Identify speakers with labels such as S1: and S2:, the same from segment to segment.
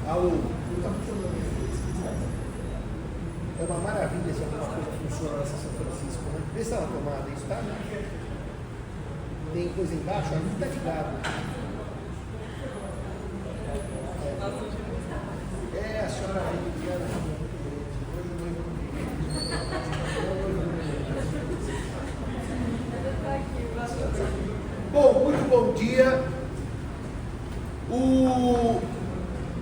S1: Alô, não está funcionando. É uma maravilha se alguma coisa funciona nessa São Francisco, né? Vê se está na tomada, isso está, né? Tem coisa embaixo, não está ligado. A senhora aí, Bom, muito bom dia. O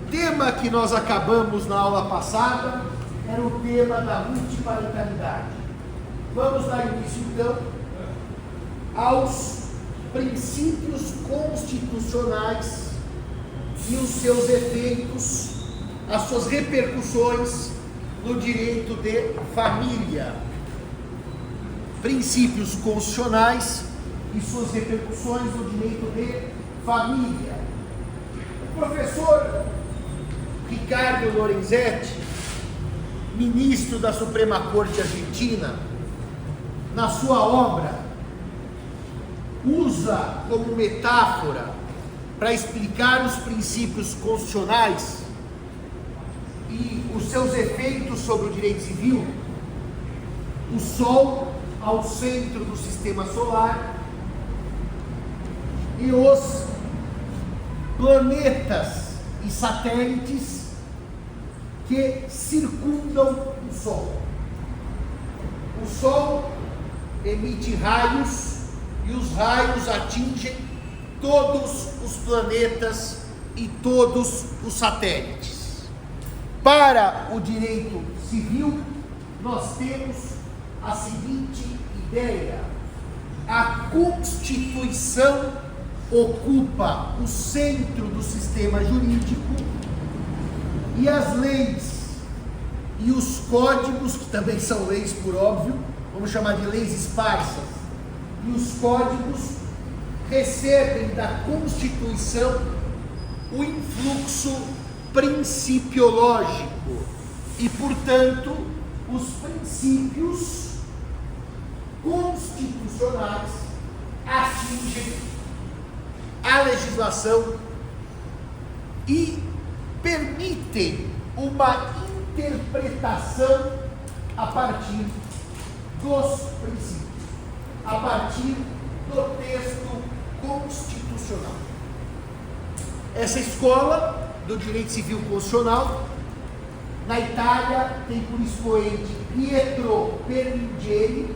S1: tema que nós acabamos na aula passada era o tema da multiparentalidade. Vamos dar início então aos princípios constitucionais e os seus efeitos, as suas repercussões no direito de família. Princípios constitucionais e suas repercussões no direito de família. O professor Ricardo Lorenzetti, ministro da Suprema Corte Argentina, na sua obra, usa como metáfora para explicar os princípios constitucionais e os seus efeitos sobre o direito civil, o Sol ao centro do sistema solar e os planetas e satélites que circundam o Sol. O Sol emite raios e os raios atingem todos os planetas e todos os satélites. Para o direito civil, nós temos a seguinte ideia: a Constituição ocupa o centro do sistema jurídico e as leis e os códigos, que também são leis por óbvio, vamos chamar de leis esparsas, e os códigos recebem da Constituição o influxo principiológico e, portanto, os princípios constitucionais atingem a legislação e permitem uma interpretação a partir dos princípios, a partir do texto constitucional. Essa escola do direito civil constitucional, na Itália, tem por expoente Pietro Peruggieri.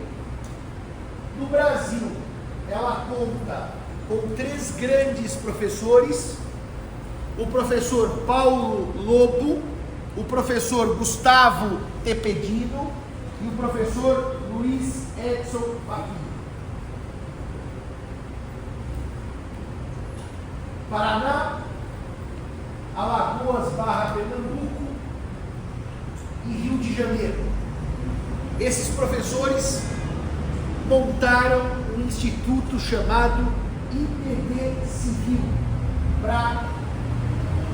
S1: No Brasil, ela conta com 3 grandes professores: o professor Paulo Lobo, o professor Gustavo Tepedino e o professor Luiz Edson Fachin. Paraná, Alagoas / Pernambuco e Rio de Janeiro. Esses professores montaram um instituto chamado IPD Civil para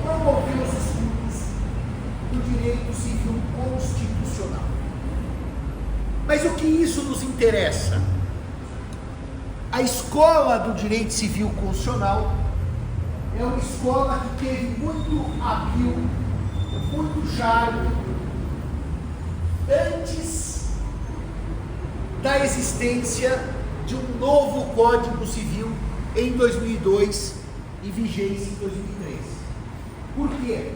S1: promover os estudos do direito civil constitucional. Mas o que isso nos interessa? A escola do direito civil constitucional é uma escola que teve muito apelo, muito charme, antes da existência de um novo Código Civil em 2002 e vigência em 2003. Por quê?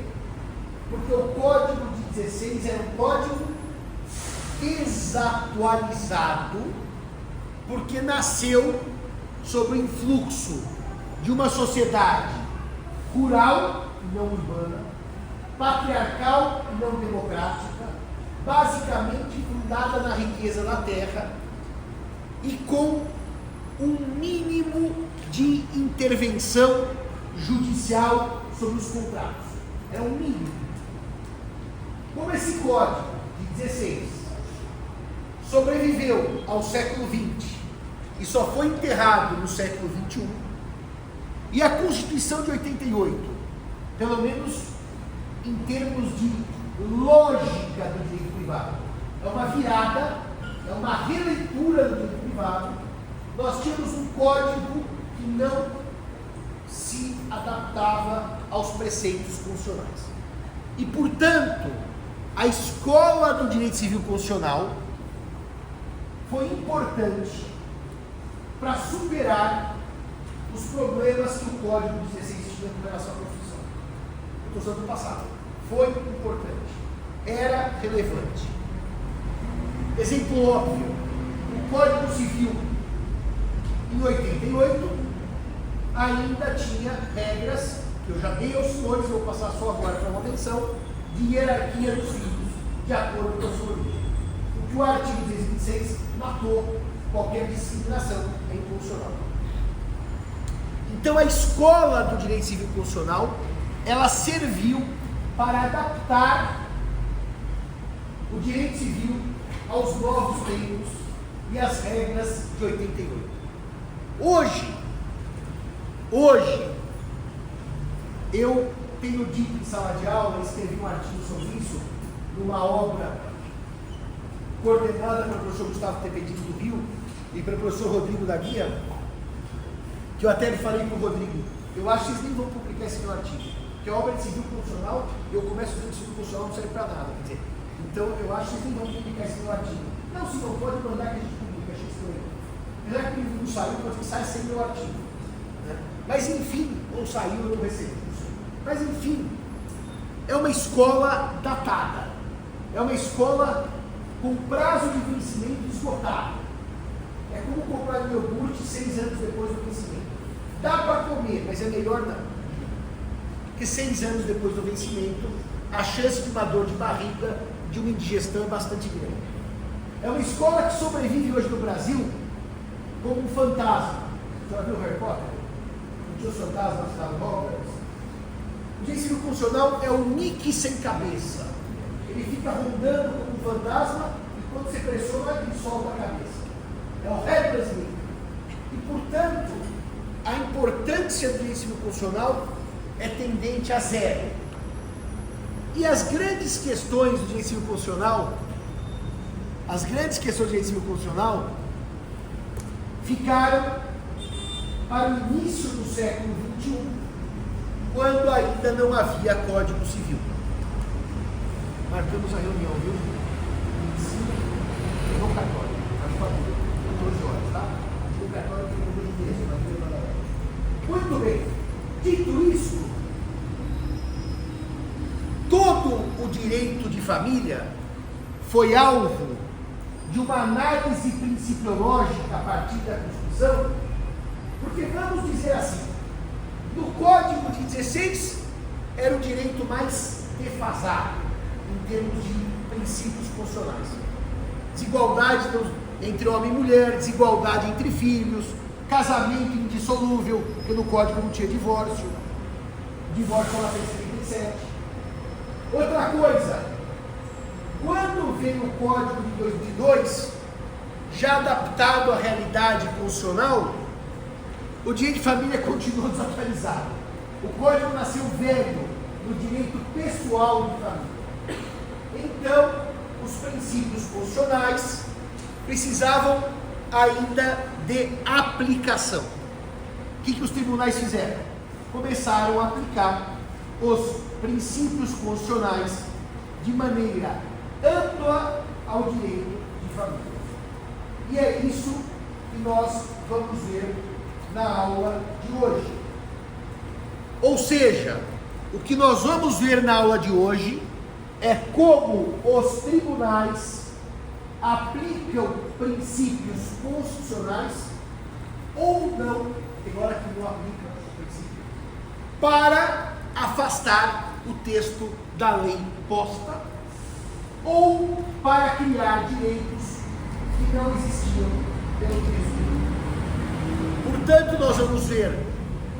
S1: Porque o Código de 16 era um código desatualizado, porque nasceu sob o influxo de uma sociedade rural e não urbana, patriarcal e não democrática, basicamente fundada na riqueza da terra e com um mínimo de intervenção judicial sobre os contratos. É um mínimo. Como esse código de 16 sobreviveu ao século XX e só foi enterrado no século XXI, e a Constituição de 88, pelo menos em termos de lógica do direito privado, é uma virada, é uma releitura do direito privado. Nós tínhamos um código que não se adaptava aos preceitos constitucionais. E, portanto, a escola do direito civil constitucional foi importante para superar os problemas que o Código de 16 tinha com relação à Constituição. Eu estou usando o passado. Foi importante. Era relevante. Exemplo óbvio. O Código Civil, em 88, ainda tinha regras, que eu já dei aos senhores, vou passar só agora para uma menção, de hierarquia dos filhos, de acordo com a sua origem. O que o artigo 226 matou qualquer discriminação é inconstitucional. Então a escola do direito civil constitucional, ela serviu para adaptar o direito civil aos novos tempos e às regras de 88. Hoje, eu tenho dito em sala de aula, escrevi um artigo sobre isso, numa obra coordenada pelo professor Gustavo Tepedini do Rio e pelo professor Rodrigo da Guia, que eu até falei para o Rodrigo, eu acho que vocês nem vão publicar esse meu artigo, porque a obra de civil constitucional, eu começo dizendo que civil constitucional não serve para nada, quer dizer, então eu acho que vocês nem vão publicar esse meu artigo. Não, se não pode mandar que a gente publica, achei estranho. Apesar que o livro não saiu, pode que saia sem meu artigo. Né? Mas enfim, ou saiu, eu não recebi. Mas enfim, é uma escola datada, é uma escola com prazo de vencimento esgotado. É como comprar um iogurte 6 anos depois do vencimento. Dá para comer, mas é melhor não. Porque 6 anos depois do vencimento, a chance de uma dor de barriga, de uma indigestão é bastante grande. É uma escola que sobrevive hoje no Brasil como um fantasma. Já viu Harry Potter? Não tinha os fantasmas da Hogwarts? O direito civil constitucional é o Mickey sem cabeça. Ele fica rondando como um fantasma e quando você pressiona, ele solta a cabeça. É o rei brasileiro. E, portanto, a importância do direito civil constitucional é tendente a zero. E as grandes questões do direito civil constitucional, ficaram para o início do século XXI, quando ainda não havia Código Civil. Marcamos a reunião, viu? 25, no cartório, às 14 horas, tá? No cartório tem um endereço, mas não vai dar. Muito bem. Dito isso, todo o direito de família foi alvo de uma análise principiológica a partir da Constituição, porque vamos dizer assim, no Código de 16 era o direito mais defasado em termos de princípios constitucionais. Desigualdade entre homem e mulher, desigualdade entre filhos, casamento indissolúvel, porque no Código não tinha divórcio, divórcio lá em 77. Outra coisa, quando veio o Código de 2002, já adaptado à realidade constitucional, o direito de família continuou desatualizado. O Código nasceu velho no direito pessoal de família. Então, os princípios constitucionais precisavam ainda de aplicação. O que os tribunais fizeram? Começaram a aplicar os princípios constitucionais de maneira ampla ao direito de família. E é isso que nós vamos ver na aula de hoje. Ou seja, o que nós vamos ver na aula de hoje é como os tribunais aplicam princípios constitucionais ou não, agora que não aplicam princípios, para afastar o texto da lei posta ou para criar direitos que não existiam pelo texto. Portanto, nós vamos ver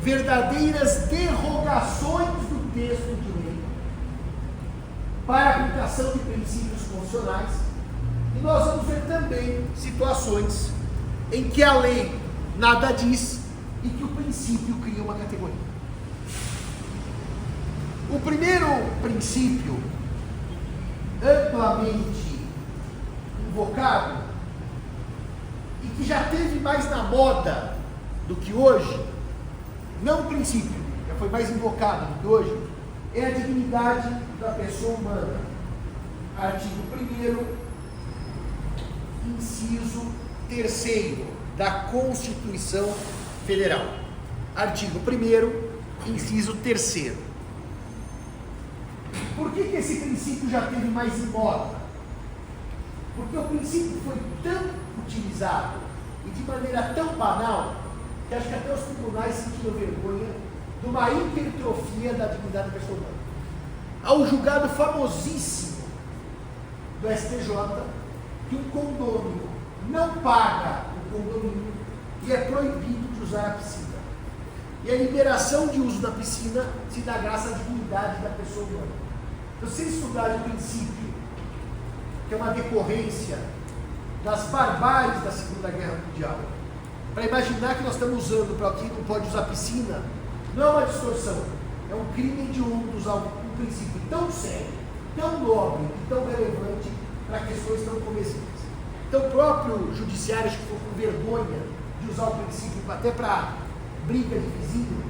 S1: verdadeiras derrogações do texto de lei para a aplicação de princípios constitucionais, e nós vamos ver também situações em que a lei nada diz e que o princípio cria uma categoria. O primeiro princípio amplamente invocado e que já teve mais na moda do que hoje, não o princípio, já foi mais invocado do que hoje, é a dignidade da pessoa humana. Artigo 1º, inciso 3º da Constituição Federal. Artigo 1º, inciso 3º. Por que esse princípio já teve mais em moda? Porque o princípio foi tão utilizado e de maneira tão banal que acho que até os tribunais sentiram vergonha de uma hipertrofia da dignidade da pessoa humana. Há um julgado famosíssimo do STJ que um condômino não paga o condomínio e é proibido de usar a piscina. E a liberação de uso da piscina se dá graças à dignidade da pessoa humana. Então, se estudarem o princípio, que é uma decorrência das barbáries da Segunda Guerra Mundial, para imaginar que nós estamos usando para quem não pode usar piscina, não é uma distorção, é um crime hediondo usar um princípio tão sério, tão nobre e tão relevante para questões tão comesíveis. Então o próprio judiciário ficou com vergonha de usar o princípio até para briga de vizinho,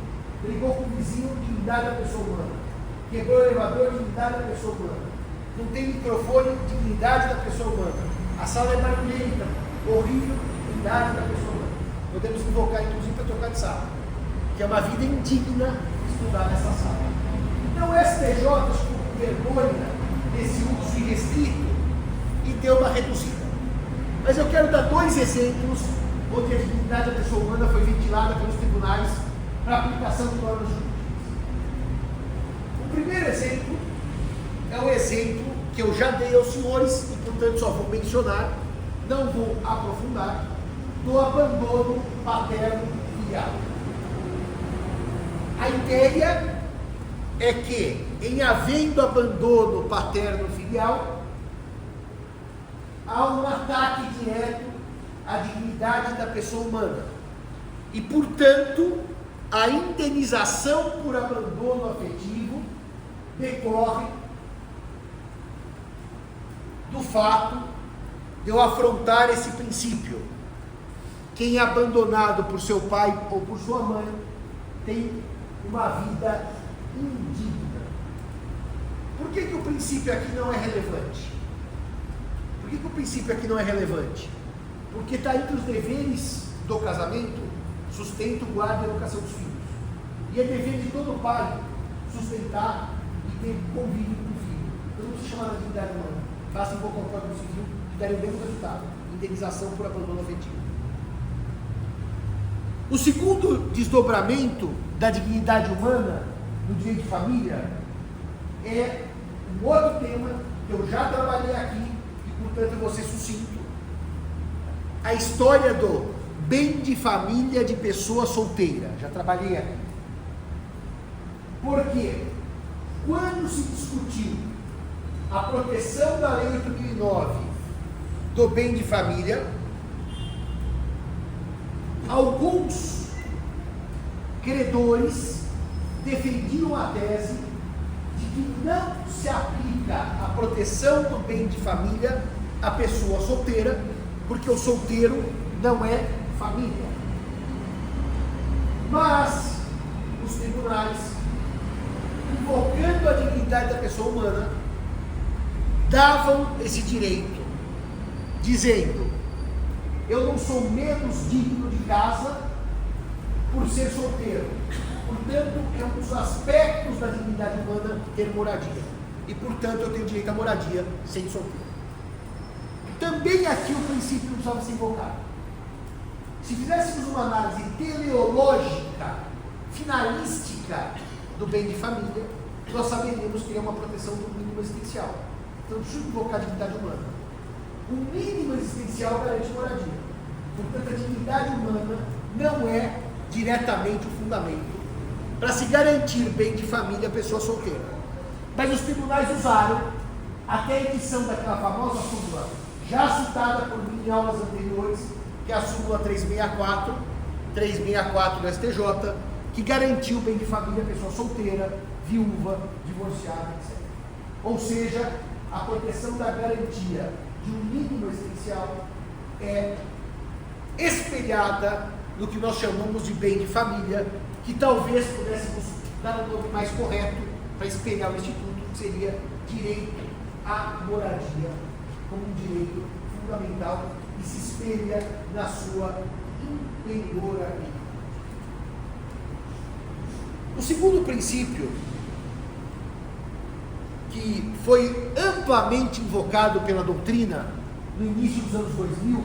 S1: brigou com o vizinho, dignidade da pessoa humana, quebrou o elevador, dignidade da pessoa humana, não tem microfone, dignidade da pessoa humana, a sala é barulhenta, horrível, dignidade da pessoa humana. Podemos invocar inclusive para trocar de sala, que é uma vida indigna estudar nessa sala. Então o STJ ficou com vergonha desse uso irrestrito e deu uma reduzida. Mas eu quero dar 2 exemplos onde a dignidade da pessoa humana foi ventilada pelos tribunais para aplicação de normas jurídicas. O primeiro exemplo é o exemplo que eu já dei aos senhores e, portanto, só vou mencionar, não vou aprofundar, do abandono paterno-filial. A ideia é que, em havendo abandono paterno-filial, há um ataque direto à dignidade da pessoa humana e, portanto, a indenização por abandono afetivo decorre do fato de eu afrontar esse princípio. Quem é abandonado por seu pai ou por sua mãe tem uma vida indigna. Por que o princípio aqui não é relevante? Por que o princípio aqui não é relevante? Porque está entre os deveres do casamento, sustento, guarda e educação dos filhos. E é dever de todo pai sustentar e ter convívio com o filho. Então não precisa chamar de dignidade humana. Basta invocar o Código Civil e dar o mesmo resultado: indenização por abandono afetivo. O segundo desdobramento da dignidade humana no direito de família é um outro tema que eu já trabalhei aqui e, portanto, eu vou ser sucinto. A história do bem de família de pessoa solteira. Já trabalhei aqui. Porque quando se discutiu a proteção da Lei 8.009 do bem de família, alguns credores defendiam a tese de que não se aplica a proteção do bem de família à pessoa solteira, porque o solteiro não é família. Mas os tribunais, invocando a dignidade da pessoa humana, davam esse direito, dizendo: eu não sou menos digno de casa por ser solteiro. Portanto, é um dos aspectos da dignidade humana ter moradia. E, portanto, eu tenho direito à moradia sendo solteiro. Também aqui o princípio não precisava ser invocado. Se fizéssemos uma análise teleológica, finalística do bem de família, nós saberíamos que é uma proteção do mínimo existencial. Então, deixa eu invocar a dignidade humana. O mínimo existencial garante moradia. Portanto, a dignidade humana não é diretamente o fundamento para se garantir bem de família a pessoa solteira. Mas os tribunais usaram até a edição daquela famosa súmula, já citada por mim em aulas anteriores, que é a súmula 364 do STJ, que garantiu bem de família a pessoa solteira, viúva, divorciada, etc. Ou seja, a proteção da garantia de um mínimo existencial é espelhada no que nós chamamos de bem de família, que talvez pudéssemos dar um nome mais correto, para espelhar o instituto, que seria direito à moradia como um direito fundamental e se espelha na sua impenhorabilidade. O segundo princípio, que foi amplamente invocado pela doutrina no início dos anos 2000,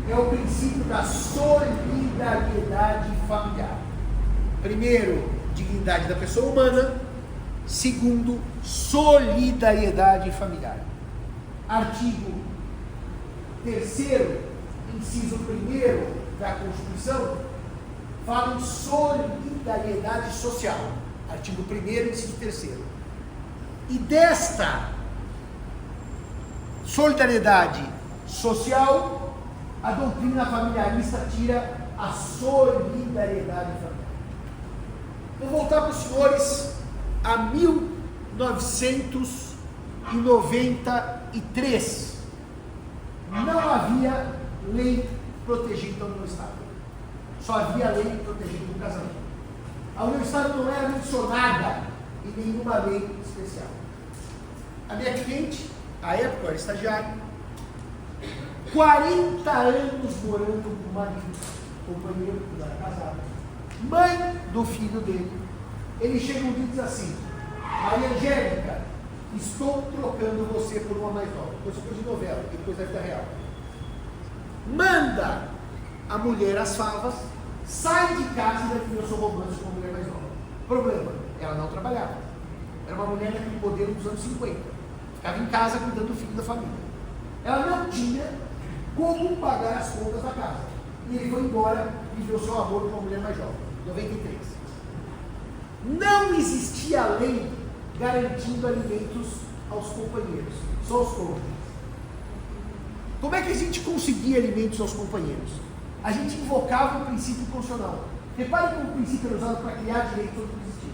S1: é o princípio da solidariedade familiar. Primeiro, dignidade da pessoa humana. Segundo, solidariedade familiar. Artigo 3º, inciso 1º da Constituição, fala em solidariedade social. Artigo 1º, inciso 3º. E desta solidariedade social, a doutrina familiarista tira a solidariedade familiar. Vou voltar para os senhores a 1993. Não havia lei protegendo a união estável. Só havia lei protegendo o casamento. A união estável não era mencionada em nenhuma lei especial. A minha cliente, à época, eu era estagiário, 40 anos morando com o marido, companheiro, que era casado, mãe do filho dele. Ele chega um dia e diz assim: Maria Angélica, estou trocando você por uma mais nova. Coisa de novela, depois da vida real. Manda a mulher às favas, sai de casa e definiu seu romance com uma mulher mais nova. Problema, ela não trabalhava. Era uma mulher naquele modelo dos anos 50. Ficava em casa cuidando do filho da família. Ela não tinha como pagar as contas da casa. E ele foi embora e viveu seu amor com uma mulher mais jovem, 93. Não existia lei garantindo alimentos aos companheiros, só aos cônjuges. Como é que a gente conseguia alimentos aos companheiros? A gente invocava o princípio constitucional. Repare como o princípio era usado para criar direitos onde não existia.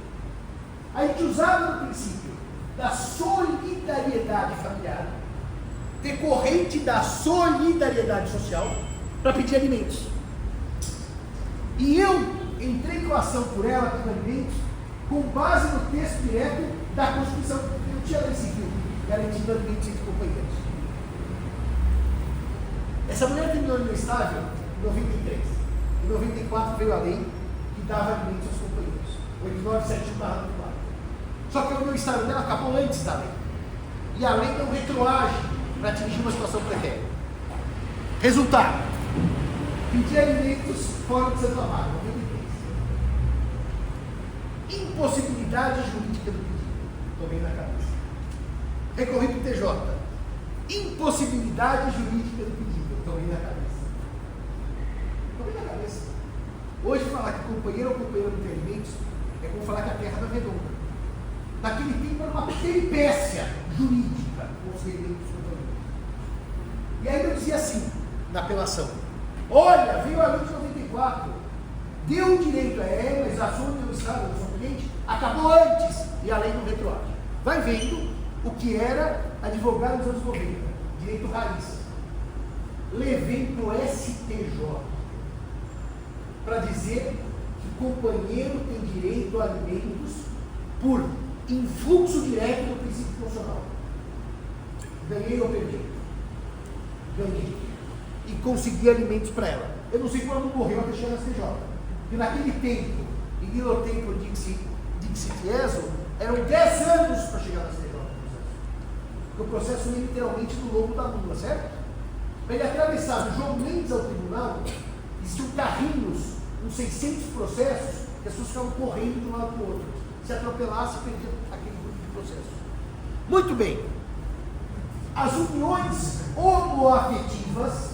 S1: A gente usava o princípio da solidariedade familiar, decorrente da solidariedade social, para pedir alimentos. E eu entrei com a ação por ela, pedindo alimentos, com base no texto direto da Constituição, que não tinha lei civil, garantindo alimentos entre companheiros. Essa mulher terminou a união estável em 93. Em 94 veio a lei que dava alimentos aos companheiros. 8971/94. Só que a união estável dela acabou antes da lei. E a lei não retroage para atingir uma situação pretéria. Resultado: pedir alimentos fora de Santo Amaro, 93. Impossibilidade jurídica do pedido, tomei na cabeça. Recorri para o TJ. Impossibilidade jurídica do pedido, tomei na cabeça. Tomei na cabeça. Hoje falar que companheiro ou companheiro não tem alimentos é como falar que a terra não é redonda. Naquele tempo era uma peripécia jurídica com os alimentos companheiros. E aí eu dizia assim, na apelação: olha, veio a lei de 94, deu o direito, mas a sua universidade, a sua cliente, acabou antes e a lei não retroage. Vai vendo o que era advogado nos anos 90, direito raiz. Levei para o STJ para dizer que o companheiro tem direito a alimentos por influxo direto do princípio constitucional. Ganhei ou perdi? Ganhei. E consegui alimentos para ela. Eu não sei quando morreu até chegar na STJ. Porque naquele tempo, em Ilho Tempo Dixit Esso, eram 10 anos para chegar na STJ. Porque o processo ia literalmente no lombo da mula, certo? Para ele atravessar do João Mendes ao tribunal, existiam carrinhos, uns 600 processos, que as pessoas ficavam correndo de um lado para o outro. Se atropelasse, perdia aquele grupo de processos. Muito bem. As uniões homoafetivas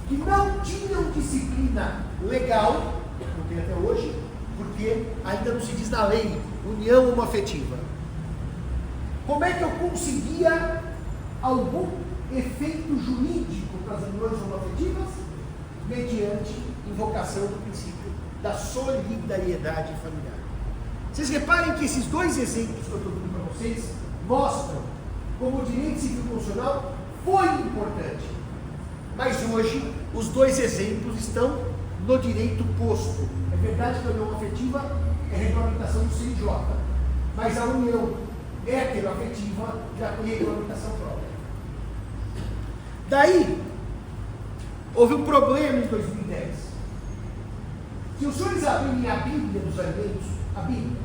S1: que não tinham disciplina legal, não tem até hoje, porque ainda não se diz na lei união homoafetiva. Como é que eu conseguia algum efeito jurídico para as uniões homoafetivas? Mediante invocação do princípio da solidariedade familiar. Vocês reparem que esses dois exemplos que eu estou dando para vocês mostram como o direito civil constitucional foi importante. Mas hoje, os dois exemplos estão no direito posto. É verdade que a união afetiva é regulamentação do CNJ, mas a união heteroafetiva já tem regulamentação própria. Daí, houve um problema em 2010. Se os senhores abrirem a Bíblia dos alimentos, a Bíblia,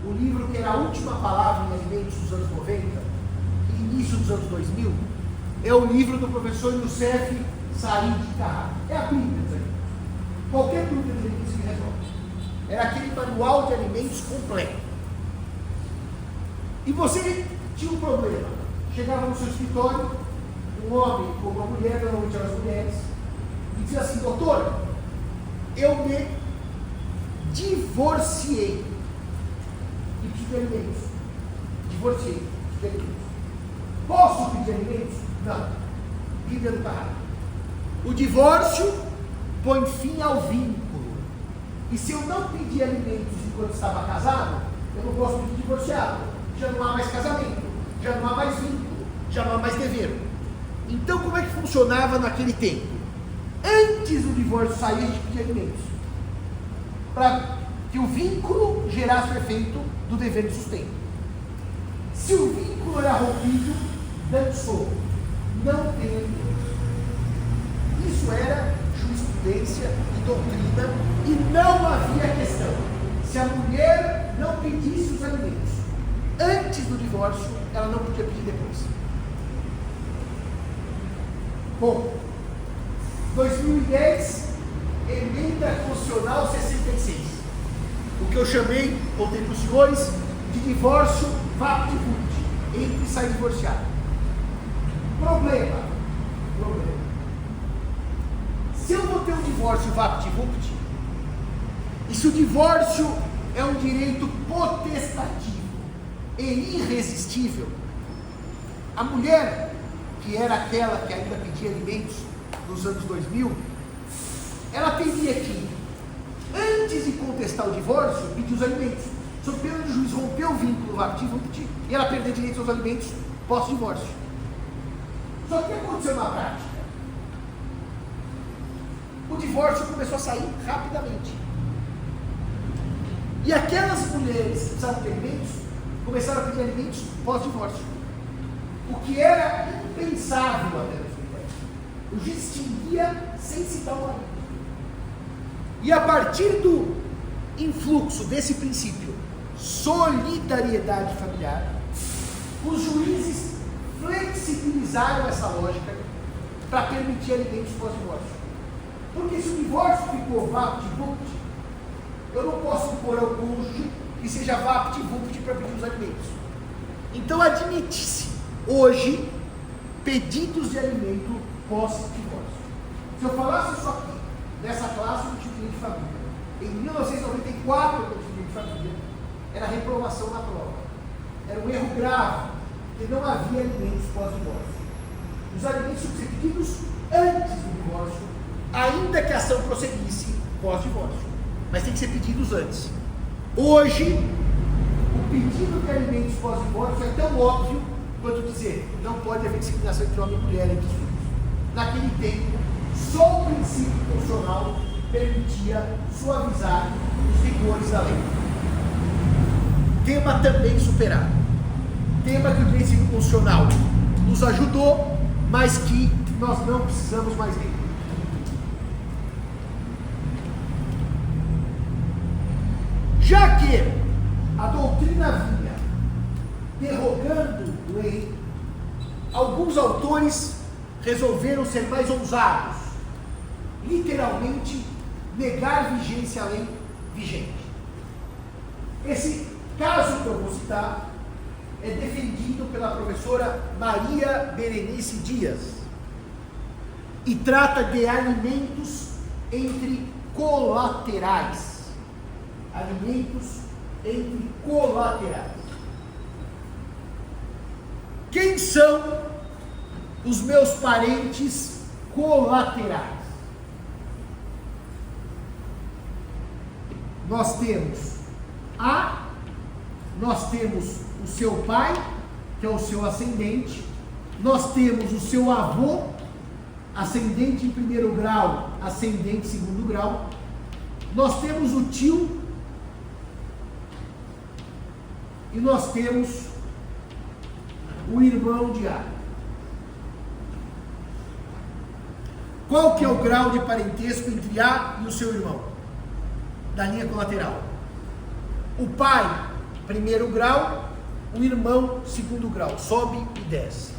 S1: o livro que era a última palavra em alimentos dos anos 90, e início dos anos 2000, é o livro do professor Youssef Said Carrara. É a Bíblia dos alimentos. Qualquer dúvida de alimentos se resolve. Era aquele manual de alimentos completo. E você tinha um problema. Chegava no seu escritório, um homem ou uma mulher, normalmente eram as mulheres, e dizia assim: doutor, eu me divorciei e preciso de alimentos. Divorciei, preciso de alimentos. Posso pedir alimentos? Não. Bíblia do Carrara. O divórcio põe fim ao vínculo. E se eu não pedir alimentos enquanto estava casado, eu não posso pedir divorciado. Já não há mais casamento, já não há mais vínculo, já não há mais dever. Então, como é que funcionava naquele tempo? Antes do divórcio sair, a gente pedia alimentos, para que o vínculo gerasse o efeito do dever de sustento. Se o vínculo era rompido, dançou, não tem alimento. Isso era jurisprudência e doutrina, e não havia questão. Se a mulher não pedisse os alimentos antes do divórcio, ela não podia pedir depois. Bom, 2010, emenda constitucional 66. O que eu chamei, contei para os senhores, de divórcio vapt-vupt, entre e sair divorciado. Problema. Se eu vou ter um divórcio vapt-vupt, e se o divórcio é um direito potestativo e irresistível, a mulher, que era aquela que ainda pedia alimentos nos anos 2000, ela teria que, antes de contestar o divórcio, pedir os alimentos, sob pena do juiz romper o vínculo vapt-vupt e ela perder direito aos alimentos pós-divórcio. Só que o que aconteceu na prática? O divórcio começou a sair rapidamente. E aquelas mulheres que precisavam de alimentos começaram a pedir alimentos pós-divórcio. O que era impensável até 2010. O juiz extinguia sem citar o marido. E a partir do influxo desse princípio, solidariedade familiar, os juízes flexibilizaram essa lógica para permitir alimentos pós-divórcio. Porque se o divórcio ficou vapt-vupt, eu não posso impor ao cônjuge que seja vapt-vupt para pedir os alimentos. Então admite-se hoje pedidos de alimento pós-divórcio. Se eu falasse isso aqui, nessa classe do tipo de família, em 1994, no tipo de família, era reprovação na prova. Era um erro grave, porque não havia alimentos pós-divórcio. Os alimentos tinham que ser pedidos antes do divórcio, ainda que a ação prosseguisse pós-divórcio. Mas tem que ser pedidos antes. Hoje, o pedido de alimentos pós-divórcio é tão óbvio quanto dizer: não pode haver discriminação entre homem e mulher entre os filhos. Naquele tempo, só o princípio constitucional permitia suavizar os rigores da lei. Tema também superado. Tema que o princípio constitucional nos ajudou, mas que nós não precisamos mais dele. Já que a doutrina vinha derrogando lei, alguns autores resolveram ser mais ousados, literalmente negar vigência à lei vigente. Esse caso que eu vou citar é defendido pela professora Maria Berenice Dias e trata de alimentos entre colaterais. Alimentos entre colaterais. Quem são os meus parentes colaterais? Nós temos o seu pai, que é o seu ascendente, nós temos o seu avô, ascendente em primeiro grau, ascendente em segundo grau, nós temos o tio, e nós temos o irmão de A. Qual que é o grau de parentesco entre A e o seu irmão? Da linha colateral. O pai, primeiro grau, o irmão, segundo grau. Sobe e desce.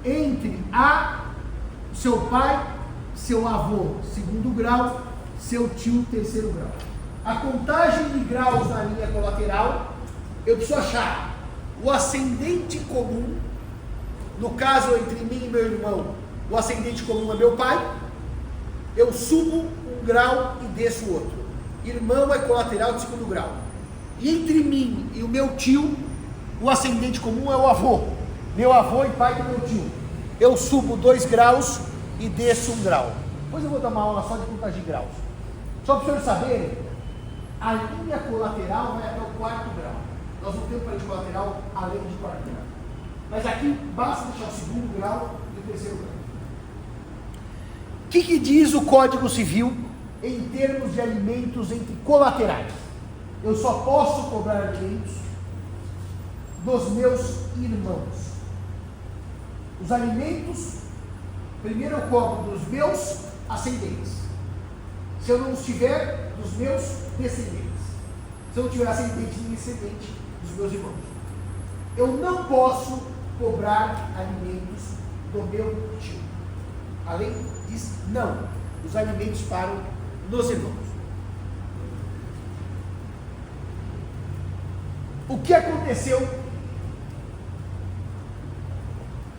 S1: Entre A, seu pai, seu avô, segundo grau, seu tio, terceiro grau. A contagem de graus na linha colateral, eu preciso achar o ascendente comum. No caso, entre mim e meu irmão, o ascendente comum é meu pai. Eu subo um grau e desço o outro. Irmão é colateral de segundo grau. E entre mim e o meu tio, o ascendente comum é o avô. Meu avô e pai do meu tio. Eu subo 2 graus e desço 1 grau. Depois eu vou dar uma aula só de contagem de graus. Só para os senhores saberem, a linha colateral vai até o 4º grau. Nós não temos parede colateral além de 4º grau. Mas aqui basta deixar o 2º grau e o 3º grau. O que diz o Código Civil em termos de alimentos entre colaterais? Eu só posso cobrar alimentos dos meus irmãos. Os alimentos, primeiro eu cobro dos meus ascendentes. Se eu não tiver, dos meus descendentes. Se eu não tiver ascendente nem descendente, dos meus irmãos. Eu não posso cobrar alimentos do meu tio. Além disso, não. Os alimentos param nos irmãos. O que aconteceu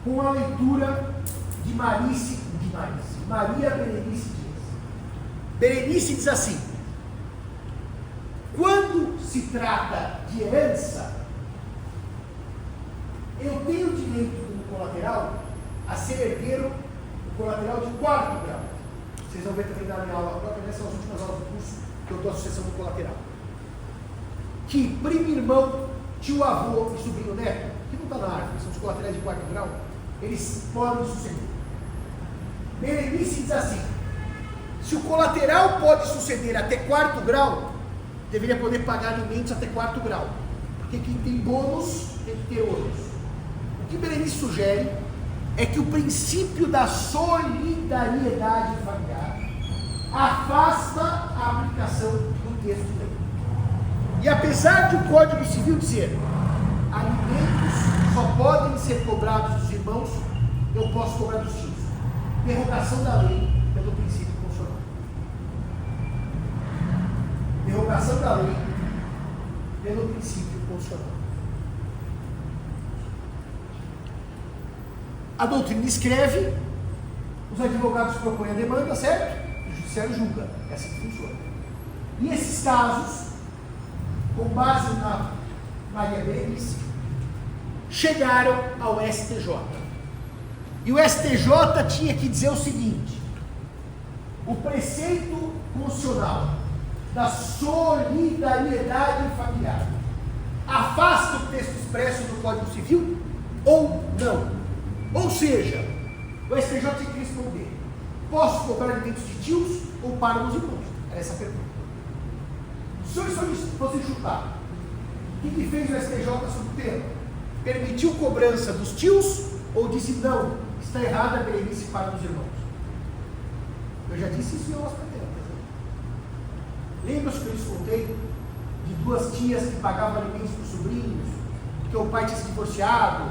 S1: com a leitura de Maria Berenice Dias? Berenice diz assim: quando se trata de herança, eu tenho direito como colateral a ser herdeiro colateral de 4º grau. Vocês vão ver também na minha aula própria, nessas últimas aulas do curso, que eu dou a sucessão do colateral. Que primo, irmão, tio, avô e sobrinho neto, que não está na árvore, são os colaterais de 4º grau, eles podem suceder. Berenice diz assim: se o colateral pode suceder até 4º grau, deveria poder pagar alimentos até 4º grau. Porque quem tem bônus tem que ter ônus. O que Berenice sugere é que o princípio da solidariedade familiar afasta a aplicação do texto de lei. E apesar de o Código Civil dizer alimentos só podem ser cobrados dos irmãos, eu posso cobrar dos tios. Derrogação da lei pelo princípio constitucional. Derrogação da lei pelo princípio constitucional. A doutrina escreve, os advogados propõem a demanda, certo? O judiciário julga. É assim que funciona. E esses casos, com base na Maria Berenice, chegaram ao STJ. E o STJ tinha que dizer o seguinte: o preceito constitucional da solidariedade familiar afasta o texto expresso do Código Civil ou não? Ou seja, o STJ tinha que responder: posso cobrar alimentos de tios ou para os irmãos? Era essa a pergunta. Se o senhor fosse chutar, o que fez o STJ sobre o tema? Permitiu cobrança dos tios ou disse não, está errada a Berenice para os irmãos? Eu já disse isso em aulas pretéritas. Lembra-se que eu lhes contei de 2 tias que pagavam alimentos para os sobrinhos, porque o pai tinha se divorciado,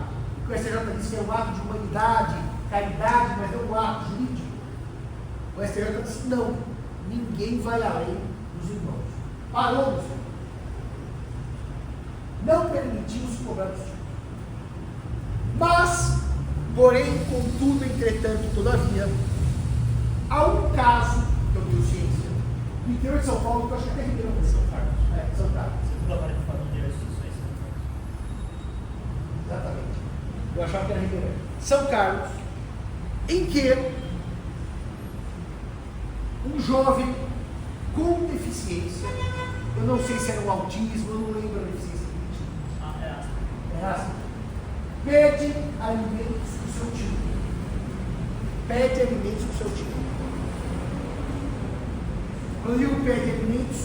S1: que o STJ disse que é um ato de humanidade, caridade, mas não um ato jurídico? O STJ disse não, ninguém vai além dos irmãos. Parou, meu filho. Não permitiu-se cobrar dos tios. Mas, porém, contudo, entretanto, todavia, há um caso que eu tenho ciência, no interior de São Paulo, que eu acho que até Ribeirão Preto. São Carlos. São Carlos.
S2: Você agora que falou de instituições.
S1: Exatamente. Eu achava que era Ribeirão. São Carlos, em que um jovem com deficiência, eu não sei se era um autismo, eu não lembro a deficiência que tinha. É assim. Pede alimentos para o seu tio. Pede alimentos para o seu tio. Quando eu digo pede alimentos,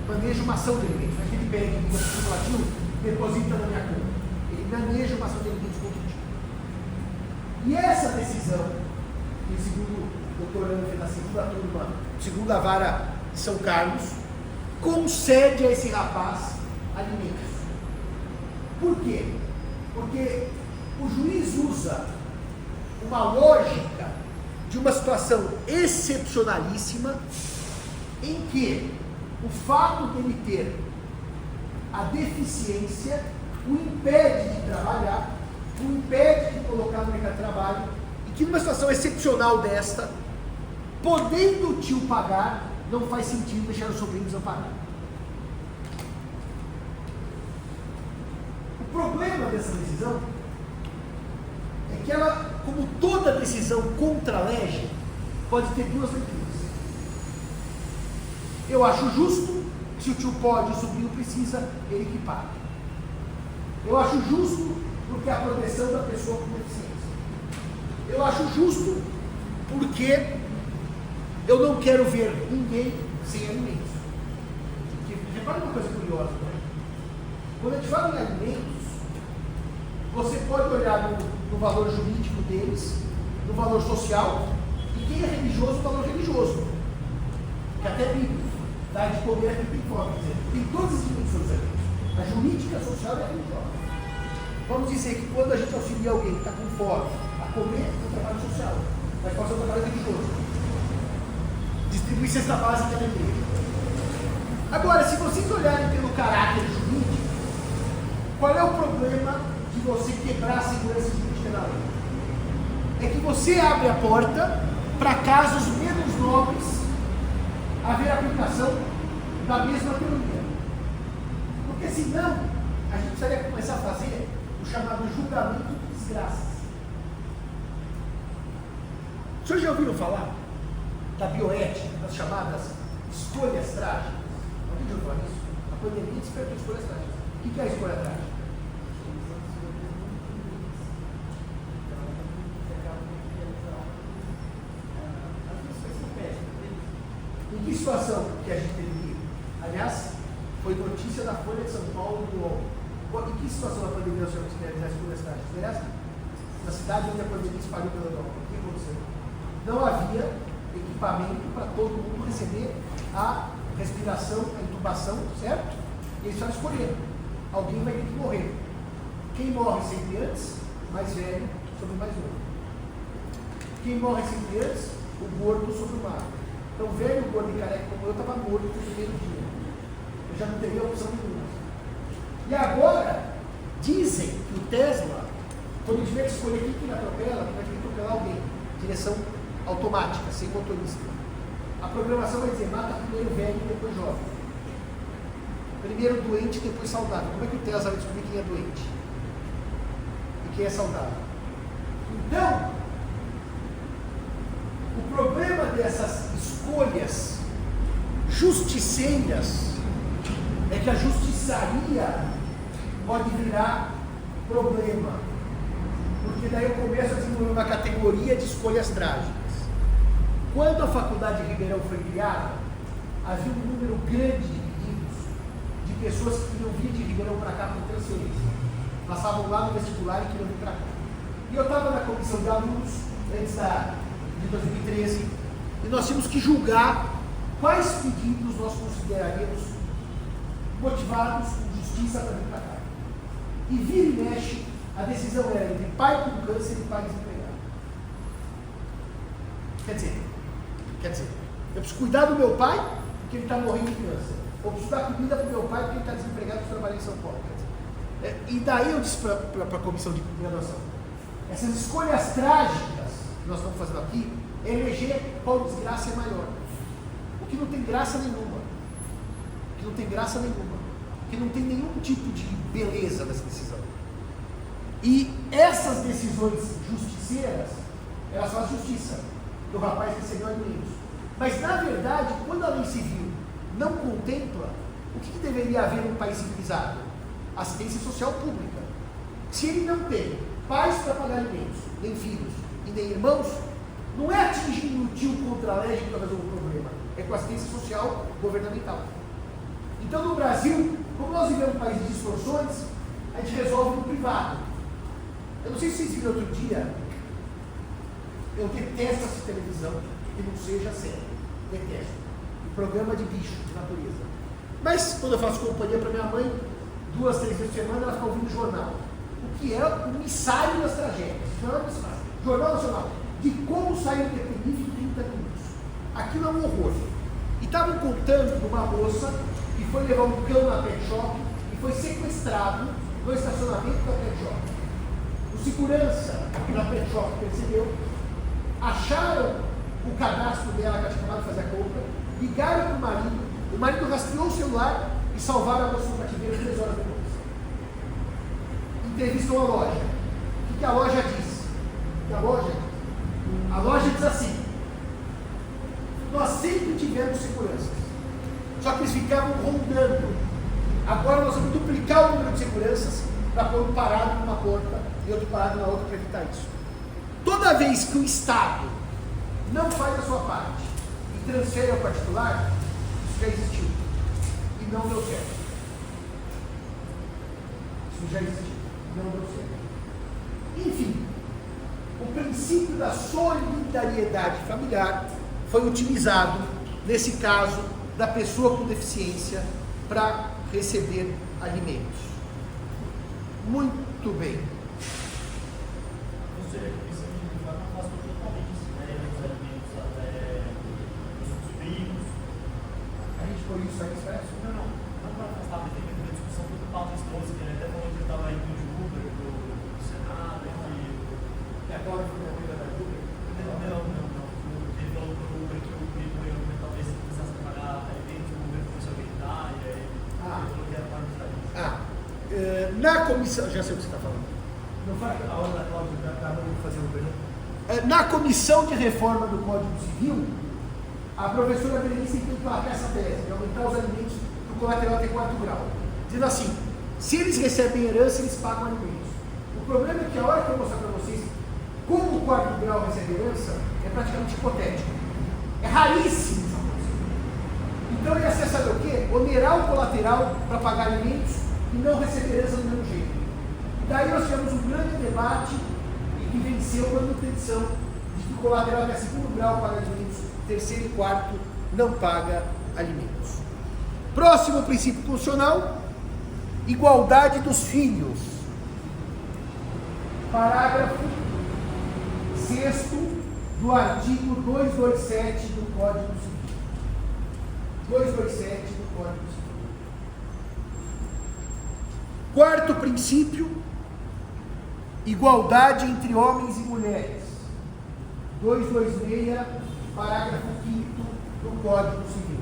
S1: planeja uma ação de alimentos. Mas ele pede vida cumulativo, deposita na minha conta. Ele maneja uma ação de alimentos contra o tio. E essa decisão, que segundo o doutor Ana fez na segunda turma, segunda vara de São Carlos, concede a esse rapaz alimentos. Por quê? Porque o juiz usa uma lógica de uma situação excepcionalíssima em que o fato dele ter a deficiência o impede de trabalhar, o impede de colocar no mercado de trabalho, e que numa situação excepcional desta, podendo o tio pagar, não faz sentido deixar o sobrinho desamparado. O problema dessa decisão é que ela, como toda decisão contra a lege, pode ter duas leituras. Eu acho justo, se o tio pode, o sobrinho precisa, ele que paga. Eu acho justo porque é a proteção da pessoa com deficiência. Eu acho justo porque eu não quero ver ninguém sem alimentos. Porque, repare uma coisa curiosa, né? Quando a gente fala em alimentos, você pode olhar no valor jurídico deles, no valor social, e quem é religioso, o valor religioso. Que até bíblico. Dá de comer aqui tem fome. Quer dizer, tem todas as dimensões dos alimentos. A jurídica, a social e a religiosa. Vamos dizer que quando a gente auxilia alguém que está com fome a comer, é um trabalho social. Mas pode ser um trabalho religioso. Distribuir cesta básica na igreja. Agora, se vocês olharem pelo caráter jurídico, qual é o problema de você quebrar a segurança jurídica da lei? É que você abre a porta para casos menos nobres haver aplicação da mesma teoria. Porque senão, a gente precisaria começar a fazer o chamado julgamento de desgraças. Vocês já ouviram falar da bioética, das chamadas escolhas trágicas? Alguém já ouviu falar disso? A pandemia despertou escolhas trágicas. O que é a escolha trágica? Em que situação que a gente teve que ir? Aliás, foi notícia da Folha de São Paulo do UOL. Em que situação da pandemia nós tivemos que realizar escolhas trágicas? Aliás, na cidade onde a pandemia espalhou pela Europa, o que aconteceu? Não havia equipamento para todo mundo receber a respiração, a intubação, certo? E eles precisaram escolher. Alguém vai ter que morrer. Quem morre sempre antes? Mais velho sobre o mais novo. Quem morre sempre antes? O gordo sobre o magro. Então, velho, gordo e careca como eu estava morto no primeiro dia. Eu já não teria opção nenhuma. E agora, dizem que o Tesla, quando tiver que escolher quem que atropela, vai ter que atropelar alguém. Direção automática, sem motorista. A programação vai dizer, mata primeiro velho e depois jovem. Primeiro doente, depois saudável. Como é que o Tesla vai descobrir quem é doente? E quem é saudável? Então, o problema dessas escolhas justiceiras é que a justiçaria pode virar problema. Porque daí eu começo a desenvolver uma categoria de escolhas trágicas. Quando a faculdade de Ribeirão foi criada, havia um número grande de pedidos de pessoas que queriam vir de Ribeirão para cá por transferência. Passavam lá no vestibular e queriam vir para cá. E eu estava na comissão de alunos, antes de 2013, e nós tínhamos que julgar quais pedidos nós consideraríamos motivados com justiça para vir para cá. E vira e mexe, a decisão era entre pai com câncer e pai desempregado. Quer dizer, eu preciso cuidar do meu pai porque ele está morrendo de câncer. Ou preciso dar comida para o meu pai porque ele está desempregado e trabalha em São Paulo. E daí eu disse para a comissão de graduação, essas escolhas trágicas que nós estamos fazendo aqui, é eleger qual desgraça é maior. O que não tem graça nenhuma. O que não tem graça nenhuma. O que não tem nenhum tipo de beleza nessa decisão. E essas decisões justiceiras, elas fazem justiça. O rapaz recebeu alimentos. Mas, na verdade, quando a lei civil não contempla, o que deveria haver num país civilizado? Assistência social pública. Se ele não tem pais para pagar alimentos, nem filhos e nem irmãos, não é atingindo o tio contra a lei que vai resolver o problema, é com assistência social governamental. Então, no Brasil, como nós vivemos um país de distorções, a gente resolve no privado. Eu não sei se vocês viram outro dia, eu detesto essa televisão que não seja séria. Detesto. Um programa de bicho, de natureza. Mas quando eu faço companhia para minha mãe, 2, 3 vezes por semana, ela fica ouvindo jornal. O que é o missário das tragédias. Jornal Nacional. De como sair do deprimido em 30 minutos. Aquilo é um horror. E estavam contando de uma moça que foi levar um cão na pet shop e foi sequestrado no estacionamento da pet shop. O segurança da pet shop percebeu, acharam o cadastro dela que ela tinha acabado de fazer a compra, ligaram para o marido rastreou o celular e salvaram a moça no cativeiro 3 horas depois. Entrevistou a loja. O que a loja diz? A loja diz assim: nós sempre tivemos seguranças, só que eles ficavam rondando. Agora nós vamos duplicar o número de seguranças para pôr um parado numa porta e outro parado na outra para evitar isso. Toda vez que o Estado não faz a sua parte e transfere ao particular, isso já existiu e não deu certo. Isso já existiu e não deu certo. Enfim, o princípio da solidariedade familiar foi utilizado nesse caso da pessoa com deficiência para receber alimentos. Muito bem.
S2: Você, isso não afasta totalmente os alimentos dos filhos.
S1: A gente foi isso aí, expresso?
S2: Não para afastar, mas tem uma discussão do Paulo Esposa, que ele até falou que ele estava indo de Uber do Senado,
S1: E agora foi a vida da Uber?
S2: Não. Ele falou para o Uber que o Uber talvez precisasse pagar alimentos, o Uber começou a gritar, e aí ele falou que era para ajudar isso.
S1: Na comissão, já sei o que você está falando.
S2: Não faz a hora da Cláudia para fazer Uber, não?
S1: Na comissão de reforma do Código Civil, a professora Berenice tentou emplacar essa tese, de aumentar os alimentos do colateral até 4 grau. Dizendo assim, se eles recebem herança, eles pagam alimentos. O problema é que a hora que eu mostrar para vocês como o 4 grau recebe herança, é praticamente hipotético. É raríssimo essa coisa. Então ele ia saber o quê? Onerar o colateral para pagar alimentos e não receber herança do mesmo jeito. E daí nós tivemos um grande debate e que venceu a manutenção de que o colateral até 2º grau paga alimentos, 3º e 4º não paga alimentos. Próximo princípio constitucional, igualdade dos filhos. Parágrafo 6º do artigo 227 do Código Civil. 227 do Código Civil. Quarto princípio, igualdade entre homens e mulheres. 226, parágrafo 5º do Código Civil.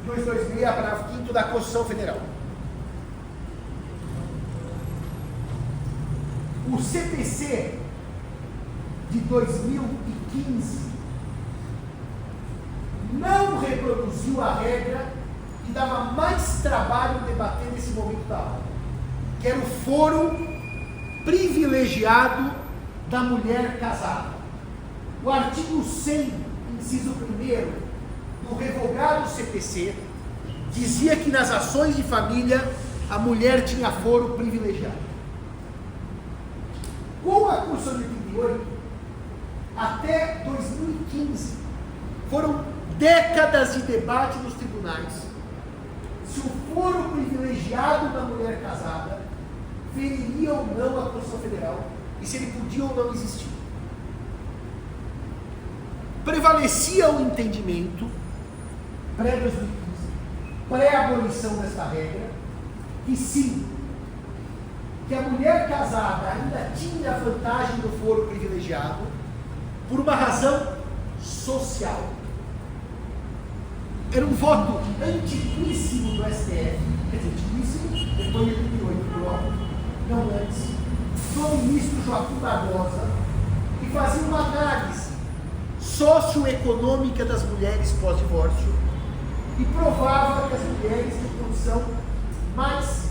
S1: 226, parágrafo 5º da Constituição Federal. O CPC de 2015 não reproduziu a regra que dava mais trabalho debater nesse momento da aula, que era o foro privilegiado da mulher casada. O artigo 100, inciso 1º do revogado CPC dizia que nas ações de família a mulher tinha foro privilegiado. Com a Constituição de 88, até 2015, foram décadas de debate nos tribunais se o foro privilegiado da mulher casada feriria ou não a Constituição Federal e se ele podia ou não existir. Prevalecia o entendimento, pré-2015, pré-abolição desta regra, que sim, que a mulher casada ainda tinha a vantagem do foro privilegiado por uma razão social. Era um voto antiquíssimo do STF, quer dizer, antiquíssimo, depois de 88, não antes, do ministro Joaquim Barbosa, que fazia uma análise socioeconômica das mulheres pós-divórcio e provava que as mulheres têm condição mais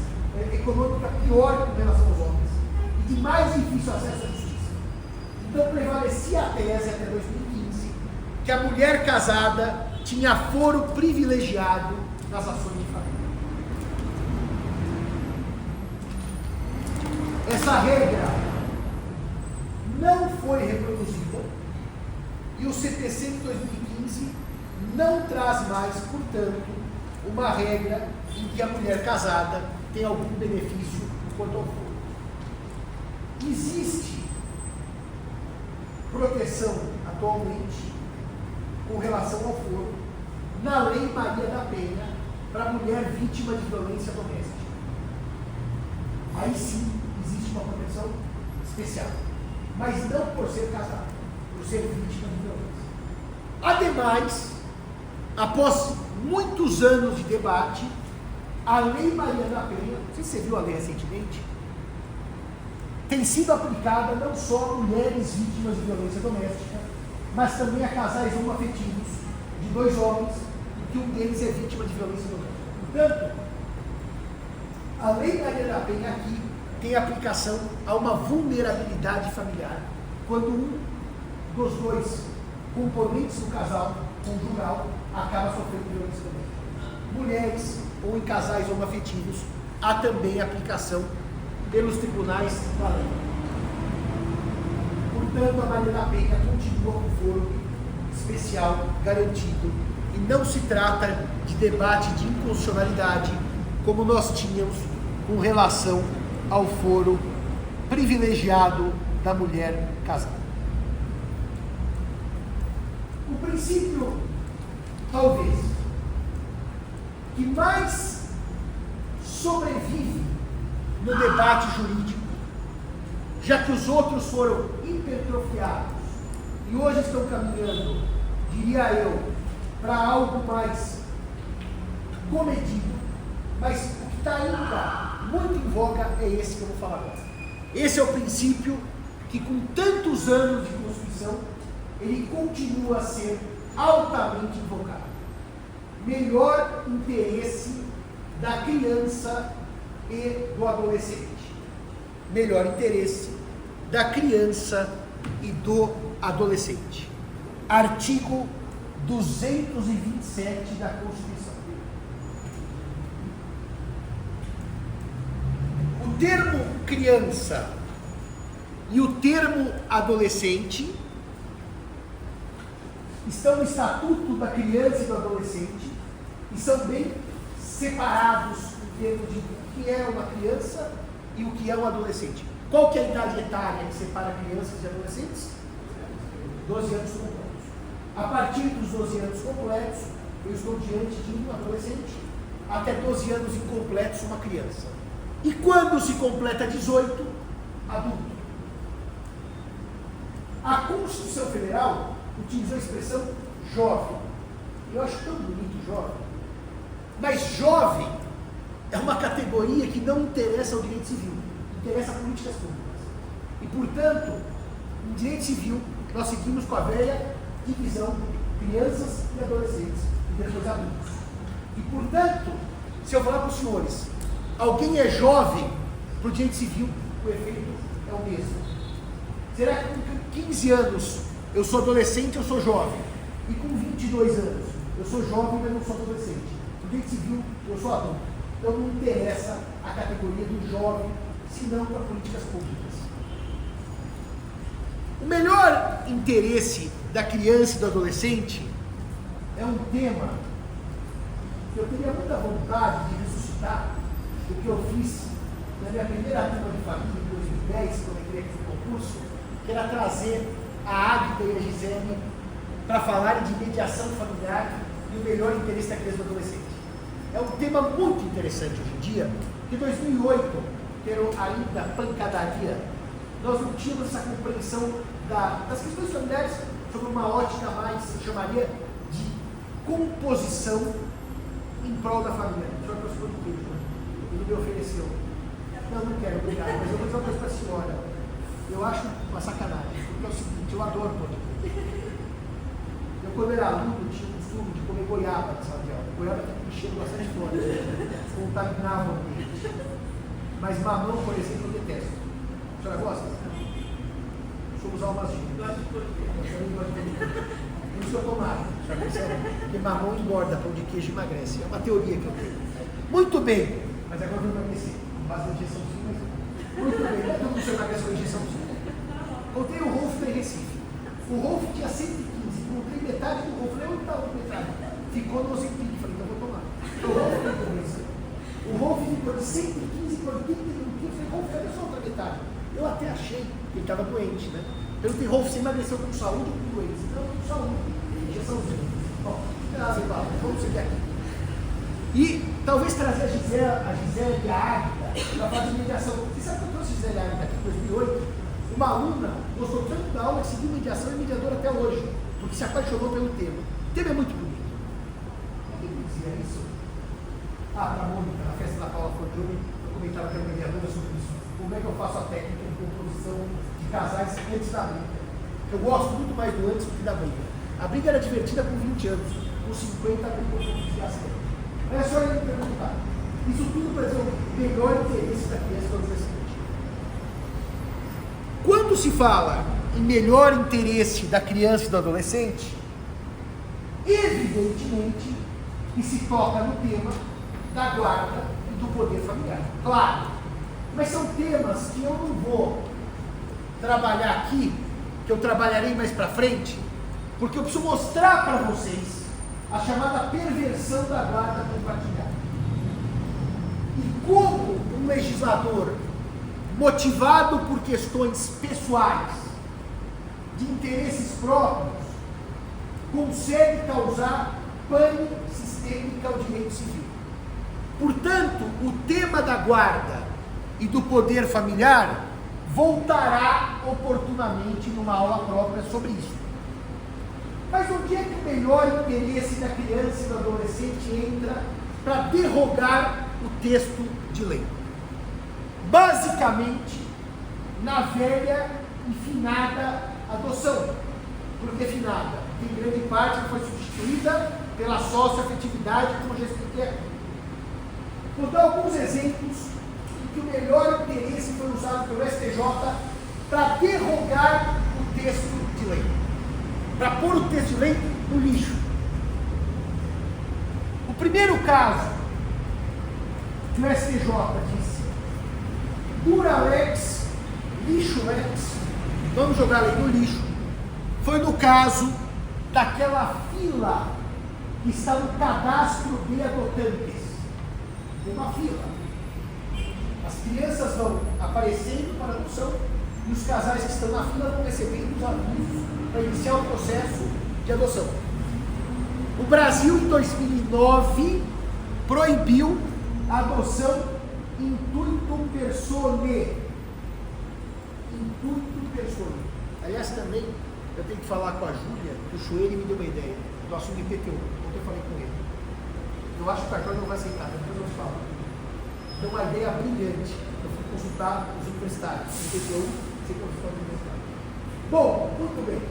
S1: econômica pior com relação aos homens e de mais difícil acesso à justiça. Então prevalecia a tese até 2015 que a mulher casada tinha foro privilegiado nas ações de família. essa regra não foi reproduzida e o CPC de 2015 não traz mais, portanto, uma regra em que a mulher casada tem algum benefício quanto ao foro. Existe proteção atualmente com relação ao foro na Lei Maria da Penha para a mulher vítima de violência doméstica. Aí sim existe uma proteção especial, mas não por ser casado, por ser vítima de violência. Ademais, após muitos anos de debate, a Lei Maria da Penha, não sei se você viu a lei recentemente, tem sido aplicada não só a mulheres vítimas de violência doméstica, mas também a casais homoafetivos de 2 homens, em que um deles é vítima de violência doméstica. Portanto, a Lei Maria da Penha aqui tem aplicação a uma vulnerabilidade familiar, quando um dos 2 componentes do casal conjugal acaba sofrendo violência doméstica. Mulheres ou em casais homoafetivos, há também aplicação pelos tribunais da lei. Portanto, a Maria da Penha continua com foro especial garantido e não se trata de debate de inconstitucionalidade como nós tínhamos com relação ao foro privilegiado da mulher casada. O princípio, talvez, que mais sobrevive no debate jurídico, já que os outros foram hipertrofiados e hoje estão caminhando, diria eu, para algo mais comedido, mas o que está ainda muito em voga é esse que eu vou falar agora. Esse é o princípio que, com tantos anos de Constituição, ele continua a ser altamente invocado. Melhor interesse da criança e do adolescente. Melhor interesse da criança e do adolescente. Artigo 227 da Constituição. O termo criança e o termo adolescente estão no Estatuto da Criança e do Adolescente e são bem separados em termos de o que é uma criança e o que é um adolescente. Qual que é a idade etária que separa crianças e adolescentes? 12 anos completos. A partir dos 12 anos completos, eu estou diante de um adolescente, até 12 anos incompletos, uma criança. E quando se completa 18, adulto. A Constituição Federal utilizou a expressão jovem. Eu acho tão bonito jovem. Mas jovem é uma categoria que não interessa ao direito civil, interessa a políticas públicas. E, portanto, em direito civil, nós seguimos com a velha divisão crianças e adolescentes, e depois adultos. E, portanto, se eu falar para os senhores, alguém é jovem para o direito civil, o efeito é o mesmo. Será que com 15 anos eu sou adolescente, eu sou jovem? E com 22 anos, eu sou jovem, mas não sou adolescente. No direito civil, eu sou adulto. Então não interessa a categoria do jovem, senão para políticas públicas. O melhor interesse da criança e do adolescente é um tema que eu teria muita vontade de ressuscitar, o que eu fiz na minha primeira turma de família, em 2010, quando eu entrei aqui no concurso, que era trazer a Águida e a Gisele para falarem de mediação familiar e o melhor interesse da criança e do adolescente. É um tema muito interessante hoje em dia, que em 2008, pelo ainda pancadaria, nós não tínhamos essa compreensão das questões familiares sob uma ótica mais, se chamaria, de composição em prol da família. O senhor trouxe muito queijo, ele me ofereceu. Não quero, obrigado, mas eu vou dizer uma coisa para a senhora. Eu acho uma sacanagem, porque é o seguinte, eu adoro pão de queijo. Eu, quando era aluno, tinha o costume de comer goiaba na sala de aula. Goiaba tem que encher bastante fora, contaminava o ambiente. Mas mamão, por exemplo, eu detesto. A senhora gosta? Somos almas gêmeas. Por isso eu tomo água, porque mamão engorda, pão de queijo emagrece. É uma teoria que eu tenho. Muito bem, mas agora eu vou emagrecer. Com base na digestão sim, mas Muito bem, todo mundo sabe que essa injeção. Contei o Rolf em Recife. O Rolf tinha 115, comprei metade do Rolf, falei, onde está a outra metade? Ficou no Ozempic, falei, então vou tomar. O Rolf ficou de 115 por 81 quilos, falei, Rolf, cadê a sua outra metade? Eu até achei que ele estava doente, né? Perguntei, Rolf, você emagreceu com saúde ou com doença? Não, com saúde, injeçãozinha. Bom, vamos seguir aqui. E talvez trazer a Gisele e a Águida para fazer mediação. Você sabe que eu trouxe a Gisele e a Águida aqui em 2008? Uma aluna gostou tanto da aula que seguiu mediação e mediadora até hoje, porque se apaixonou pelo tema. O tema é muito bonito. Alguém me dizia isso? Para a Mônica, na festa da Paula Forgione, eu comentava que era mediadora sobre isso. Como é que eu faço a técnica de composição de casais antes da briga? Eu gosto muito mais do antes do que da briga. A briga era divertida com 20 anos, com 50 a briga foi desgastante. É só ele me perguntar. Isso tudo para dizer o melhor interesse da criança e do adolescente. Quando se fala em melhor interesse da criança e do adolescente, evidentemente que se toca no tema da guarda e do poder familiar. Claro, mas são temas que eu não vou trabalhar aqui, que eu trabalharei mais para frente, porque eu preciso mostrar para vocês a chamada perversão da guarda compartilhada. E como um legislador motivado por questões pessoais, de interesses próprios, consegue causar pane sistêmica ao direito civil. Portanto, o tema da guarda e do poder familiar voltará oportunamente numa aula própria sobre isso. Mas onde é que o melhor interesse da criança e do adolescente entra para derrogar o texto de lei? Basicamente, na velha e finada adoção. Porque finada, em grande parte, foi substituída pela sócio-afetividade, como já expliquei aqui. Vou dar alguns exemplos em que o melhor interesse foi usado pelo STJ para derrogar o texto de lei. Para pôr o texto de lei no lixo. O primeiro caso que o STJ disse, Duralex, lixo-lex, vamos jogar a lei no lixo, foi no caso daquela fila que está no cadastro de adotantes. Tem uma fila. As crianças vão aparecendo para adoção e os casais que estão na fila vão recebendo os avisos para iniciar o processo de adoção. O Brasil, em 2009, proibiu a adoção intuito personae. Intuito personae. Aliás, também, eu tenho que falar com a Júlia, que o Chueire me deu uma ideia do assunto IPTU. Ontem eu falei com ele. Eu acho que o cartório não vai aceitar, depois eu te falo. Deu uma ideia brilhante. Eu fui consultar os universitários. IPTU, sem consultar os universitários. Bom, muito bem.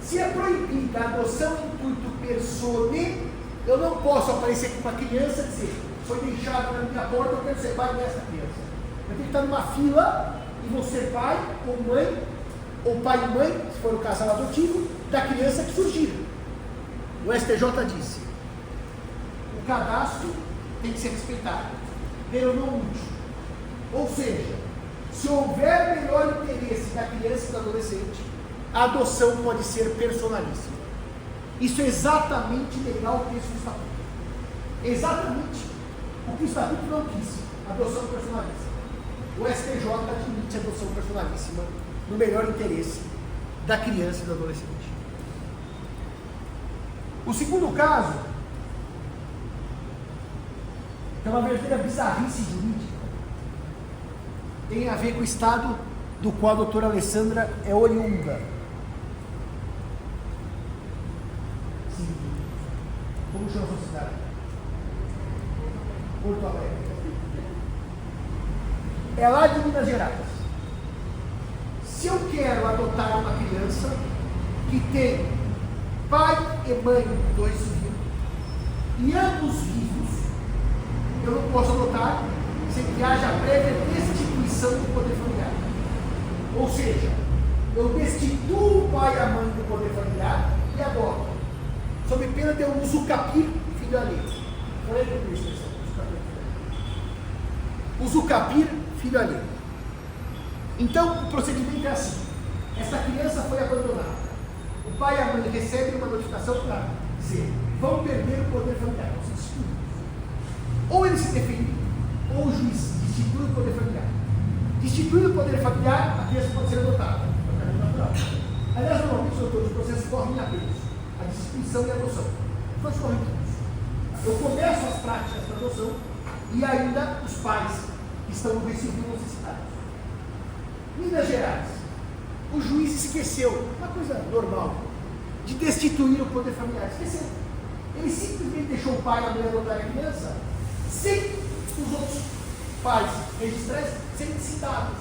S1: Se é proibida a adoção intuito personae, eu não posso aparecer com uma criança e dizer, foi deixado na minha porta, eu quero ser pai dessa criança. Eu tenho que estar numa fila e vou ser pai ou mãe, ou pai e mãe, se for o casal adotivo, da criança que surgir. O STJ disse, o cadastro tem que ser respeitado, pelo não útil. Ou seja, se houver melhor interesse da criança e do adolescente, a adoção pode ser personalíssima. Isso é exatamente legal o texto do Estatuto. Exatamente o que o Estatuto não quis, adoção personalíssima. O STJ admite a adoção personalíssima no melhor interesse da criança e do adolescente. O segundo caso é uma verdadeira bizarrice jurídica. Tem a ver com o estado do qual a doutora Alessandra é oriunda. Sim. Como chama a sua cidade? Porto Alegre. É lá de Minas Gerais. Se eu quero adotar uma criança que tem pai e mãe, dois vivos, e ambos vivos, eu não posso adotar sem que haja prévia destituição do poder familiar. Ou seja, eu destituo o pai e a mãe do poder familiar e adoto, sob pena de um usucapir filho alheio. Qual é a expressão? Usucapir filho alheio. Então, o procedimento é assim. Essa criança foi abandonada. O pai e a mãe recebem uma notificação para dizer: vão perder o poder familiar, vão ser destituídos. Ou eles se defendem, ou o juiz destitui o poder familiar. Destituindo o poder familiar, a criança pode ser adotada. É o caminho natural. Aliás, normalmente, os processos correm apenas a destituição e a adoção. Os dois correm juntos. Eu começo as práticas da adoção e ainda os pais que estão no recibo necessitados. Minas Gerais, o juiz esqueceu, uma coisa normal, de destituir o poder familiar. Esqueceu. Ele simplesmente deixou o pai e a mãe adotar a criança sem os outros pais registrais serem citados.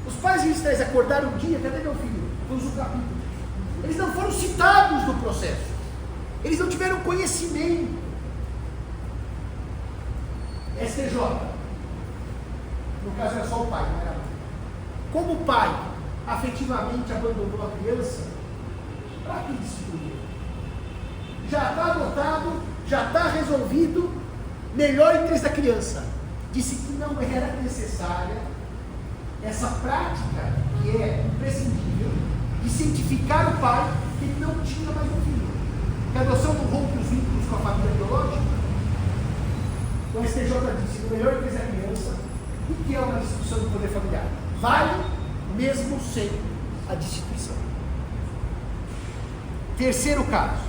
S1: Os pais registrais acordaram um dia: cadê meu filho? Vamos no capítulo. Eles não foram citados no processo. Eles não tiveram conhecimento. STJ. No caso era só o pai, não era a mãe. Como o pai afetivamente abandonou a criança, para que destituir? Já está adotado, já está resolvido, melhor interesse da criança. Disse que não era necessária essa prática, que é imprescindível, de cientificar o pai que ele não tinha mais um filho. Que a adoção não rompe os vínculos com a família biológica. O STJ disse: o melhor interesse da criança, o que é uma destituição do poder familiar? Vale mesmo sem a destituição. Terceiro caso.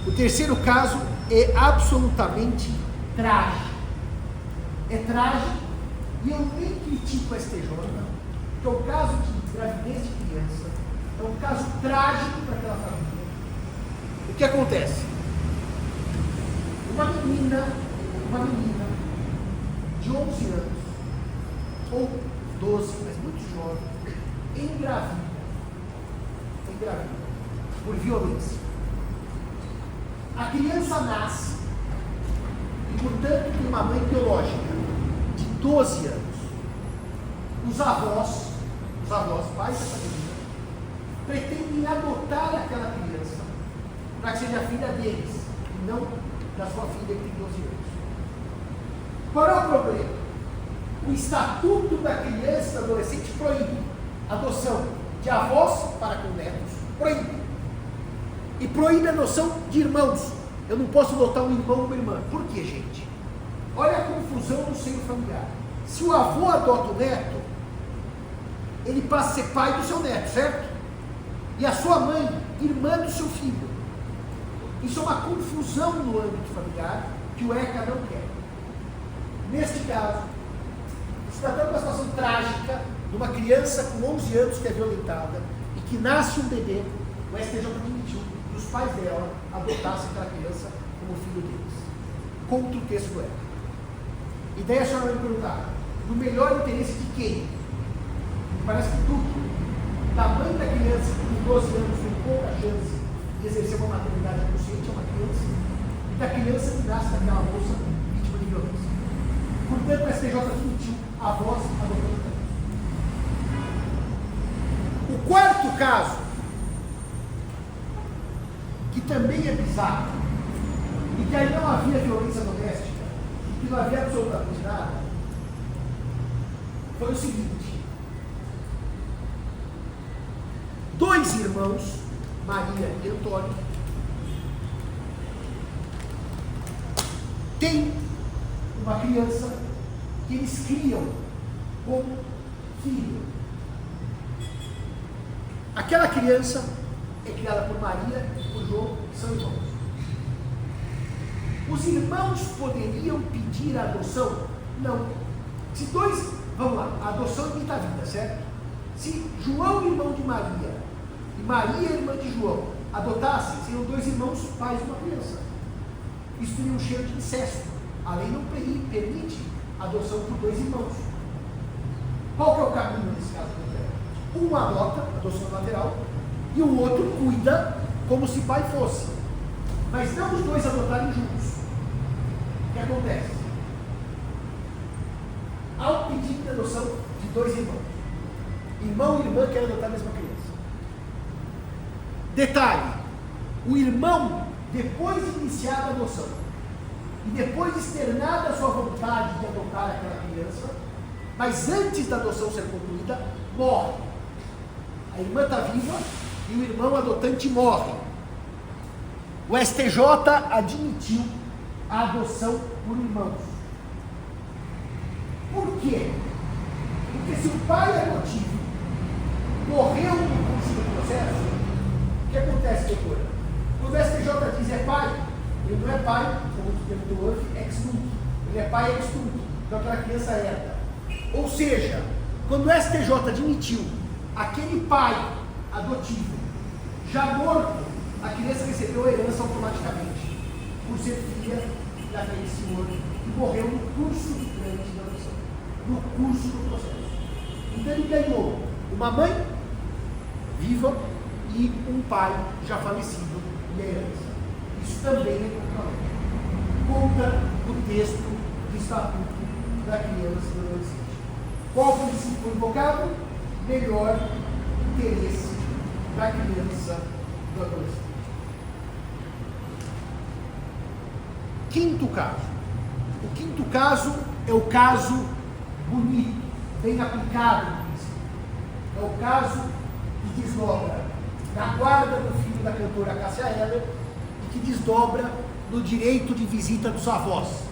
S1: O terceiro caso é absolutamente trágico. É trágico, e eu nem critico a STJ, porque o caso de gravidez de criança é um caso trágico para aquela família. O que acontece? Uma menina de 11 anos, ou 12, mas muito jovem, engravida por violência. A criança nasce e, portanto, tem uma mãe biológica de 12 anos. Os avós, pais dessa menina, pretendem adotar aquela criança para que seja a filha deles, e não da sua filha que tem 12 anos. Qual é o problema? O Estatuto da Criança e do Adolescente proíbe a adoção de avós para com netos, proíbe. E proíbe a adoção de irmãos. Eu não posso adotar um irmão ou uma irmã. Por quê, gente? Olha a confusão no seio familiar. Se o avô adota o neto, ele passa a ser pai do seu neto, certo? E a sua mãe, irmã do seu filho. Isso é uma confusão no âmbito familiar que o ECA não quer. Neste caso, se tratando de uma situação trágica de uma criança com 11 anos que é violentada e que nasce um bebê, o STJ permitiu que os pais dela adotassem aquela criança como filho deles, contra o texto do ECA. E daí a senhora vai me perguntar: no melhor interesse de quem? Me parece que tudo. Da mãe da criança que com 12 anos tem pouca chance de exercer uma maternidade consciente é uma criança, e da criança que nasce daquela moça vítima de violência. Portanto, o STJ permitiu avós adotando. O quarto caso, que também é bizarro, e que aí não havia violência doméstica, e que não havia absolutamente nada, foi o seguinte: dois irmãos, Maria e Antônio, têm uma criança que eles criam como filho. Aquela criança é criada por Maria e por João, que são irmãos. Os irmãos poderiam pedir a adoção? Não. Se dois, vamos lá, a adoção imita a vida, certo? Se João, irmão de Maria, e Maria, irmã de João, adotassem, seriam dois irmãos pais de uma criança. Isso teria um cheiro de incesto. A lei não permite a adoção por dois irmãos. Qual que é o caminho nesse caso? Um adota, adoção lateral, e o outro cuida como se pai fosse. Mas não os dois adotarem juntos. O que acontece? Há um pedido de adoção de dois irmãos. Irmão e irmã querem adotar a mesma criança. Detalhe: o irmão, depois de iniciar a adoção, e depois externada a sua vontade de adotar aquela criança, mas antes da adoção ser concluída, morre. A irmã está viva e o irmão adotante morre. O STJ admitiu a adoção por irmãos. Por quê? Porque se o pai adotivo morreu no curso do processo, o que acontece, doutora? Quando o STJ diz é pai, ele não é pai, como o perguntou hoje, ex nunc. Ele é pai ex nunc, então aquela criança herda. Ou seja, quando o STJ admitiu aquele pai adotivo já morto, a criança recebeu a herança automaticamente, por ser filha daquele senhor que morreu no curso do trâmite da adoção, no curso do processo. Então ele ganhou uma mãe viva e um pai já falecido e a herança. Isso também é contra o texto do Estatuto da Criança e do Adolescente. Qual o princípio invocado? Melhor interesse da criança e do adolescente. Quinto caso. O quinto caso é o caso bonito, bem aplicado no princípio. É o caso que desdobra na guarda do filho da cantora Cássia Eller e que desdobra no direito de visita dos avós.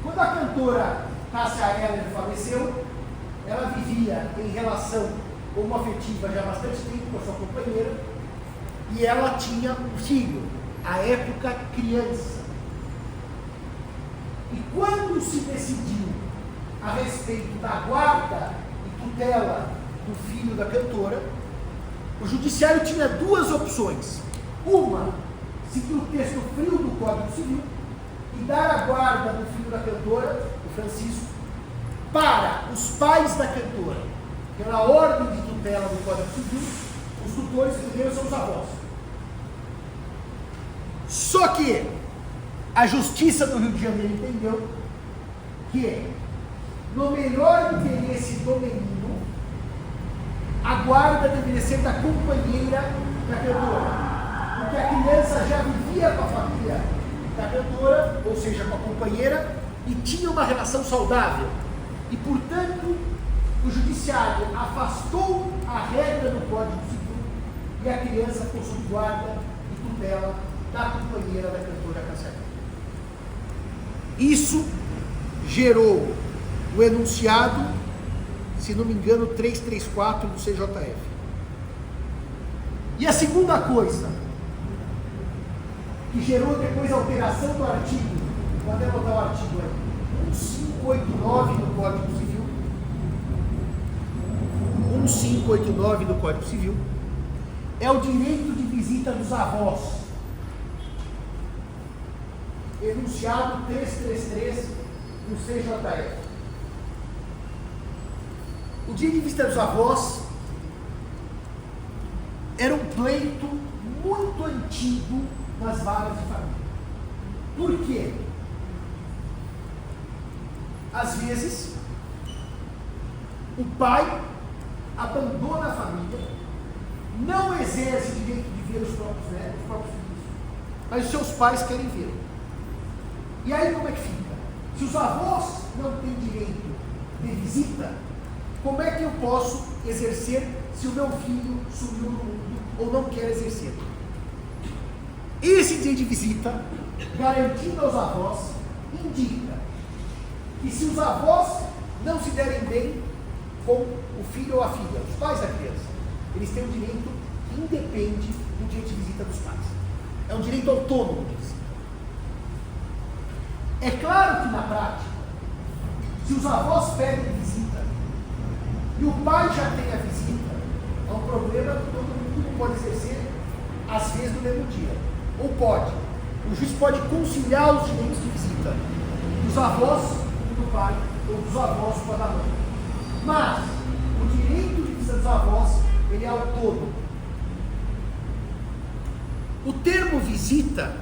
S1: Quando a cantora Cássia Eller faleceu, ela vivia em relação homoafetiva já há bastante tempo com a sua companheira e ela tinha um filho, à época criança. E quando se decidiu a respeito da guarda e tutela do filho da cantora, o judiciário tinha duas opções. Uma, seguir o texto frio do Código Civil e dar a guarda do filho da cantora, o Francisco, para os pais da cantora. Pela ordem de tutela do Código Civil, os tutores primeiros são os avós. Só que a Justiça do Rio de Janeiro entendeu que, no melhor interesse do menino, a guarda deveria ser da companheira da cantora, porque a criança já vivia com a família da cantora, ou seja, com a companheira, e tinha uma relação saudável. E, portanto, o judiciário afastou a regra do Código Civil e a criança ficou sob guarda e tutela da companheira da cantora Cássia Eller. Isso gerou o enunciado, se não me engano, 334 do CJF. E a segunda coisa, que gerou depois a alteração do artigo, vou até botar o artigo aí, 1589 do Código Civil, 1589 do Código Civil, é o direito de visita dos avós. Enunciado 333 do CJF. O direito de visita dos avós era um pleito muito antigo nas varas de família. Por quê? Às vezes, o pai abandona a família, não exerce o direito de ver os próprios netos, os próprios filhos, mas os seus pais querem ver. E aí como é que fica? Se os avós não têm direito de visita, como é que eu posso exercer se o meu filho sumiu no mundo ou não quer exercer? Esse direito de visita, garantindo aos avós, indica que se os avós não se derem bem com o filho ou a filha, os pais da criança, eles têm um direito que independe do direito de visita dos pais. É um direito autônomo de visita. É claro que na prática, se os avós pedem visita e o pai já tem a visita, é um problema que todo mundo não pode exercer, às vezes no mesmo dia. Ou pode. O juiz pode conciliar os direitos de visita dos avós e do pai, ou dos avós com a da mãe. Mas o direito de visita dos avós, ele é autônomo. O termo visita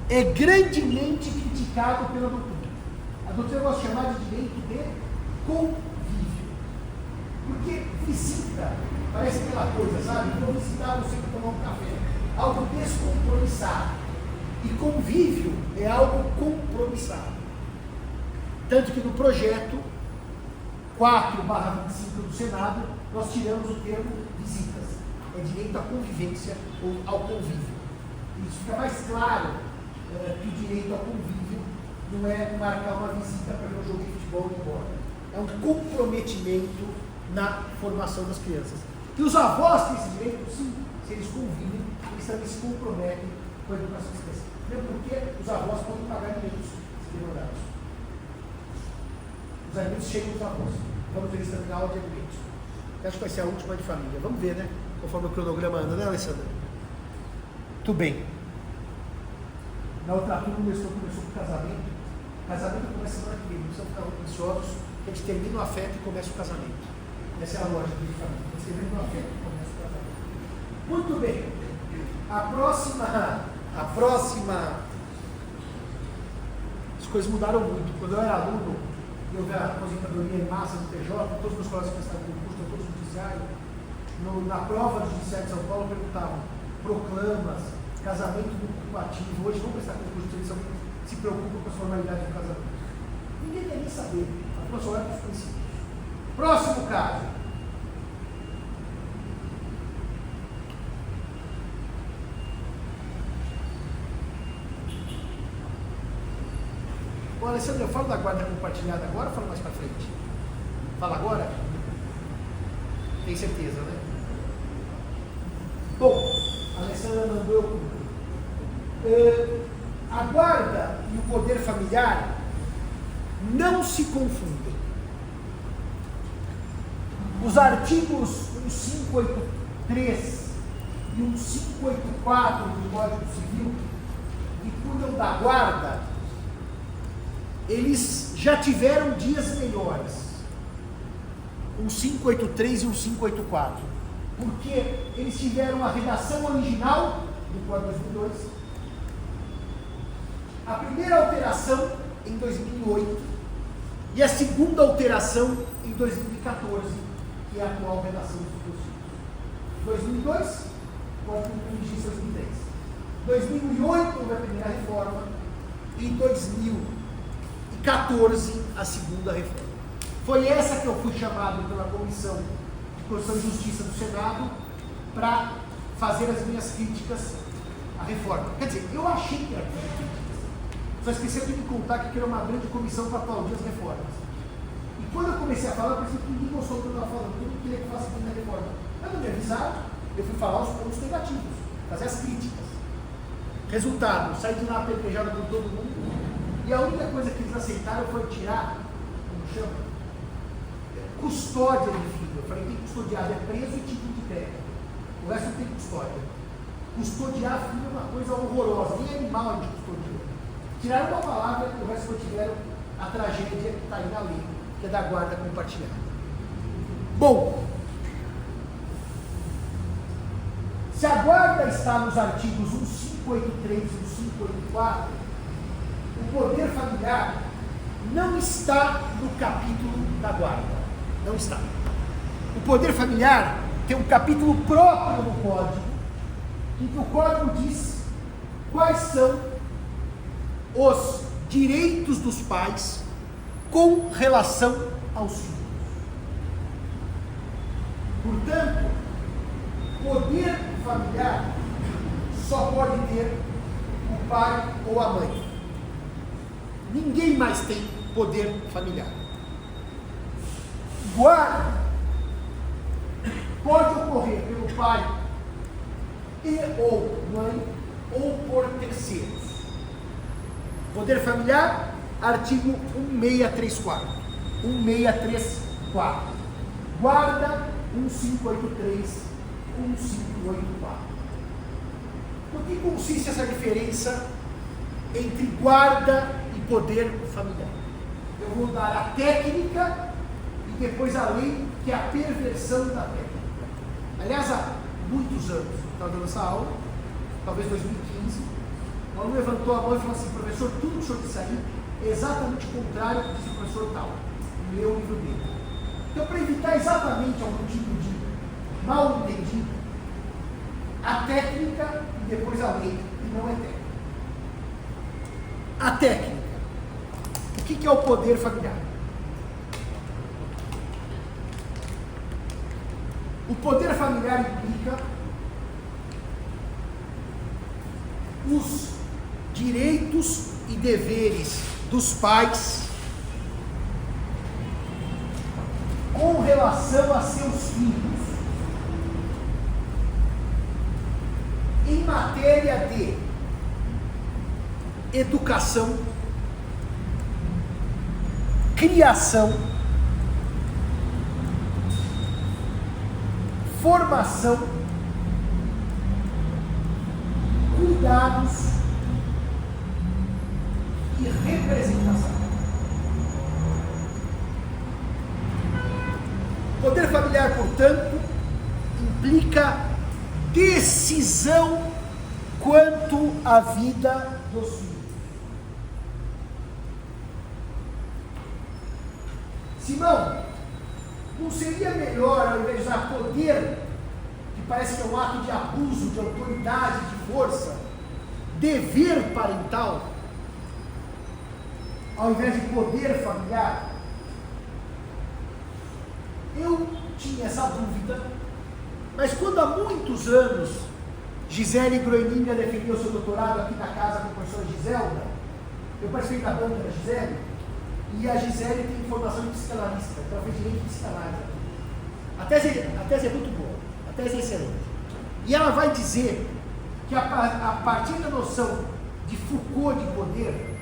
S1: é grandemente criticado pela doutrina. A doutrina gosta de chamar de direito de convívio. Porque visita parece aquela coisa, sabe? Vou visitar você para tomar um café. Algo descompromissado. E convívio é algo compromissado. Tanto que no projeto 4/25 do Senado, nós tiramos o termo visitas. É direito à convivência ou ao convívio. Isso fica mais claro que o direito ao convívio não é marcar uma visita para ver um jogo de futebol e ir embora. É um comprometimento na formação das crianças. E os avós têm esse direito, sim, se eles convivem, eles também se comprometem com a educação das crianças. Mesmo porque os avós podem pagar alimentos, se demorados. Os alimentos chegam dos avós. Vamos ver isso na aula de alimentos. Acho que vai ser a última de família. Vamos ver, né? Conforme o cronograma anda, né, Alessandra? Tudo bem. Na outra turma começou com o casamento. O casamento começa semana que vem. Não precisam ficar ansiosos. A gente termina o afeto e começa o casamento. Essa é a lógica de família. A gente termina o afeto e começa o casamento. Muito bem. A próxima. As coisas mudaram muito. Quando eu era aluno, eu vi a aposentadoria em massa do PJ, todos os meus colegas que estavam no curso, todos os judiciários, na prova do Judiciário de São Paulo perguntavam proclamas, casamento culpativo. Hoje vamos prestar concurso de eleição, se preocupam com as formalidades do casamento. Ninguém quer nem saber, apenas olhar para os princípios. Próximo caso. Ô, Alessandro, eu falo da guarda compartilhada agora ou falo mais para frente? Fala agora? Tem certeza, né? Bom, a Alessandra mandou a guarda e o poder familiar não se confundem. Os artigos 1583 e 1584 do Código Civil, que cuidam da guarda, eles já tiveram dias melhores, 1583 e 1584, porque eles tiveram a redação original do Código 2002, a primeira alteração em 2008 e a segunda alteração em 2014, que é a atual redação dos Códigos. 2002, Código de Vigência 2003. 2008 houve a primeira reforma e 2014 a segunda reforma. Foi essa que eu fui chamado pela Comissão de Constituição e Justiça do Senado para fazer as minhas críticas à reforma. Quer dizer, eu achei que era críticas, só esqueci de me contar que era uma grande comissão para aplaudir as reformas. E quando eu comecei a falar, eu pensei que ninguém gostou do que eu estava falando, todo mundo queria que eu faça a reforma. Mas não me avisaram, eu fui falar os pontos negativos, fazer as críticas. Resultado, saí de lá apedrejado por todo mundo, e a única coisa que eles aceitaram foi tirar, como chama? Custódia de filho. Eu falei, tem custodiado, é preso e título de terra. O resto não tem custódia. Custodiar filho é uma coisa horrorosa, nem animal a gente custodia. Tiraram uma palavra e o resto mantiveram a tragédia que está aí na lei, que é da guarda compartilhada. Bom, se a guarda está nos artigos 1583 e 1584, o poder familiar não está no capítulo da guarda. Não está. O poder familiar tem um capítulo próprio no Código, em que o Código diz quais são os direitos dos pais com relação aos filhos. Portanto, poder familiar só pode ter o pai ou a mãe. Ninguém mais tem poder familiar. Guarda pode ocorrer pelo pai e ou mãe ou por terceiros. Poder familiar, artigo 1634. 1634. Guarda 1583, 1584. No que consiste essa diferença entre guarda e poder familiar? Eu vou dar a técnica e depois a lei, que é a perversão da técnica. Aliás, há muitos anos, eu estava dando essa aula, talvez 2015, o aluno levantou a mão e falou assim: professor, tudo que o senhor disse aí é exatamente o contrário do que disse o professor tal. Leu o livro dele. Então, para evitar exatamente algum tipo de mal entendido, a técnica e depois a lei, que não é técnica. A técnica. O que é o poder familiar? O poder familiar implica os direitos e deveres dos pais com relação a seus filhos em matéria de educação, criação, formação, cuidados e representação. Poder familiar, portanto, implica decisão quanto à vida dos filhos. Simão, não seria melhor, ao invés de usar poder, que parece que é um ato de abuso, de autoridade, de força, dever parental, ao invés de poder familiar? Eu tinha essa dúvida, mas quando há muitos anos Gisele Groeninga defendeu seu doutorado aqui na casa com a professora Giselda, eu participei da banca da Gisele, e a Gisele tem formação de psicanalista, então ela fez direito de psicanálise. A tese é muito boa, a tese é excelente. E ela vai dizer que a partir da noção de Foucault de poder,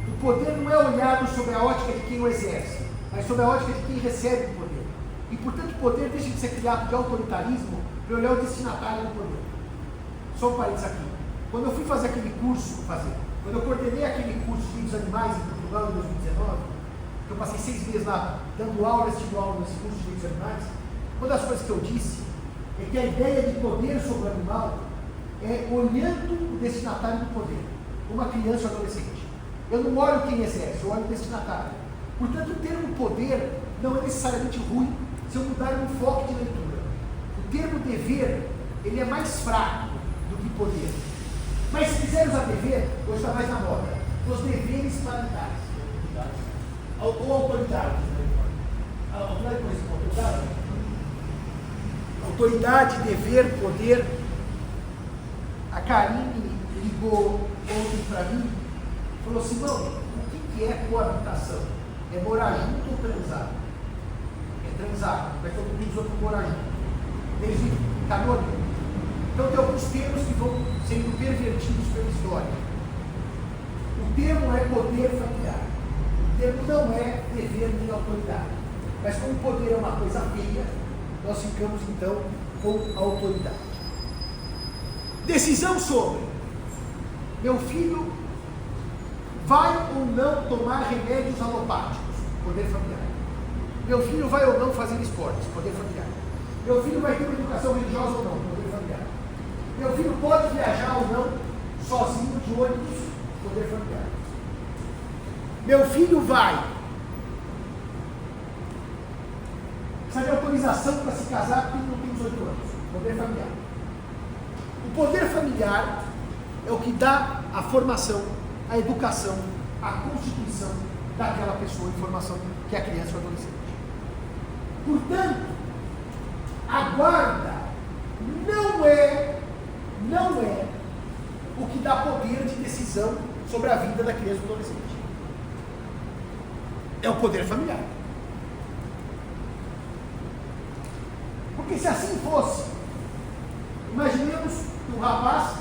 S1: o poder não é olhado sob a ótica de quem o exerce, mas sob a ótica de quem recebe o poder. E, portanto, o poder deixa de ser criado de autoritarismo para olhar o destinatário do poder. Só um parênteses aqui. Quando eu fui fazer aquele curso, quando eu coordenei aquele curso de livros animais em Portugal em 2019, que eu passei 6 meses lá dando aula, assistindo aula nesse curso de livros animais, uma das coisas que eu disse é que a ideia de poder sobre o animal é olhando o destinatário do poder, uma criança ou adolescente. Eu não olho quem exerce, eu olho o destinatário. Portanto, o termo poder não é necessariamente ruim se eu mudar o foco de leitura. O termo dever, ele é mais fraco do que poder. Mas se quiser usar dever, hoje está mais na moda, os deveres parentais. Ou autoridade. Autoridade, por exemplo, autoridade. Autoridade, dever, poder. A Karine ligou ontem para mim e falou: Simão, o que é coabitação? É morar junto ou transar? É transar, mas todo mundo usa para morar junto. Desde canônico. Então tem alguns termos que vão sendo pervertidos pela história. O termo é poder familiar. O termo não é dever nem autoridade. Mas como o poder é uma coisa feia, nós ficamos então com a autoridade. Decisão sobre: meu filho vai ou não tomar remédios alopáticos? Poder familiar. Meu filho vai ou não fazer esportes? Poder familiar. Meu filho vai ter uma educação religiosa ou não? Poder familiar. Meu filho pode viajar ou não sozinho de ônibus? Poder familiar. Meu filho vai precisa de autorização para se casar porque ele não tem 18 anos. Poder familiar. O poder familiar é o que dá a formação, a educação, a constituição daquela pessoa em formação que é a criança ou adolescente. Portanto, a guarda não é o que dá poder de decisão sobre a vida da criança ou adolescente. É o poder familiar. Porque se assim fosse, imaginemos que um rapaz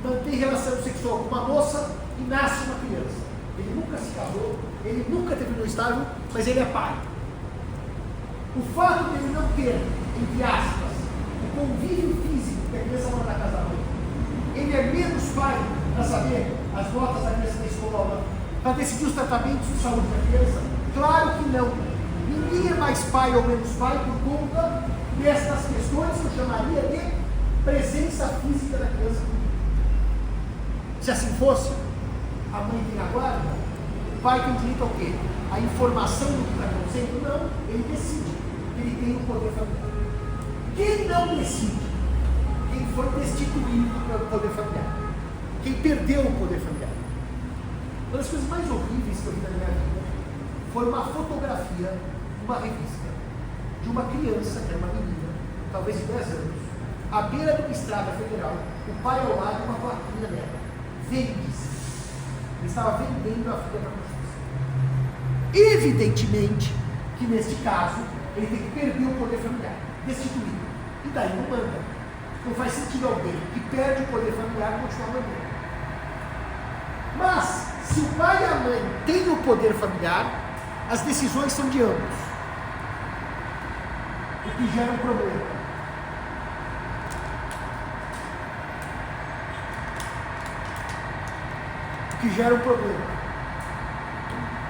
S1: mantém relação sexual com uma moça e nasce uma criança. Ele nunca se casou, ele nunca teve um estágio, mas ele é pai. O fato de ele não ter, entre aspas, o convívio físico que a criança mora na casa da mãe, ele é menos pai para saber as notas da criança na escola, para decidir os tratamentos de saúde da criança? Claro que não. Ninguém é mais pai ou menos pai por conta destas questões que eu chamaria de presença física da criança. Se assim fosse, a mãe tem a guarda, o pai tem direito ao quê? A informação do que está acontecendo? Não, ele decide. Ele tem o poder familiar. Quem não decide? Quem foi destituído pelo poder familiar. Quem perdeu o poder familiar. Uma das coisas mais horríveis que eu vi na minha vida foi uma fotografia, uma revista, de uma criança, que era uma menina, talvez de 10 anos, à beira de uma estrada federal, o pai ao lado, uma plaquinha dela. Vende-se. Ele estava vendendo a filha para a justiça. Evidentemente que neste caso ele tem que perder o poder familiar, destituído. E daí não manda. Não faz sentido alguém que perde o poder familiar continuar mandando. Mas, se o pai e a mãe têm o poder familiar, as decisões são de ambos. O que gera um problema. O que gera um problema.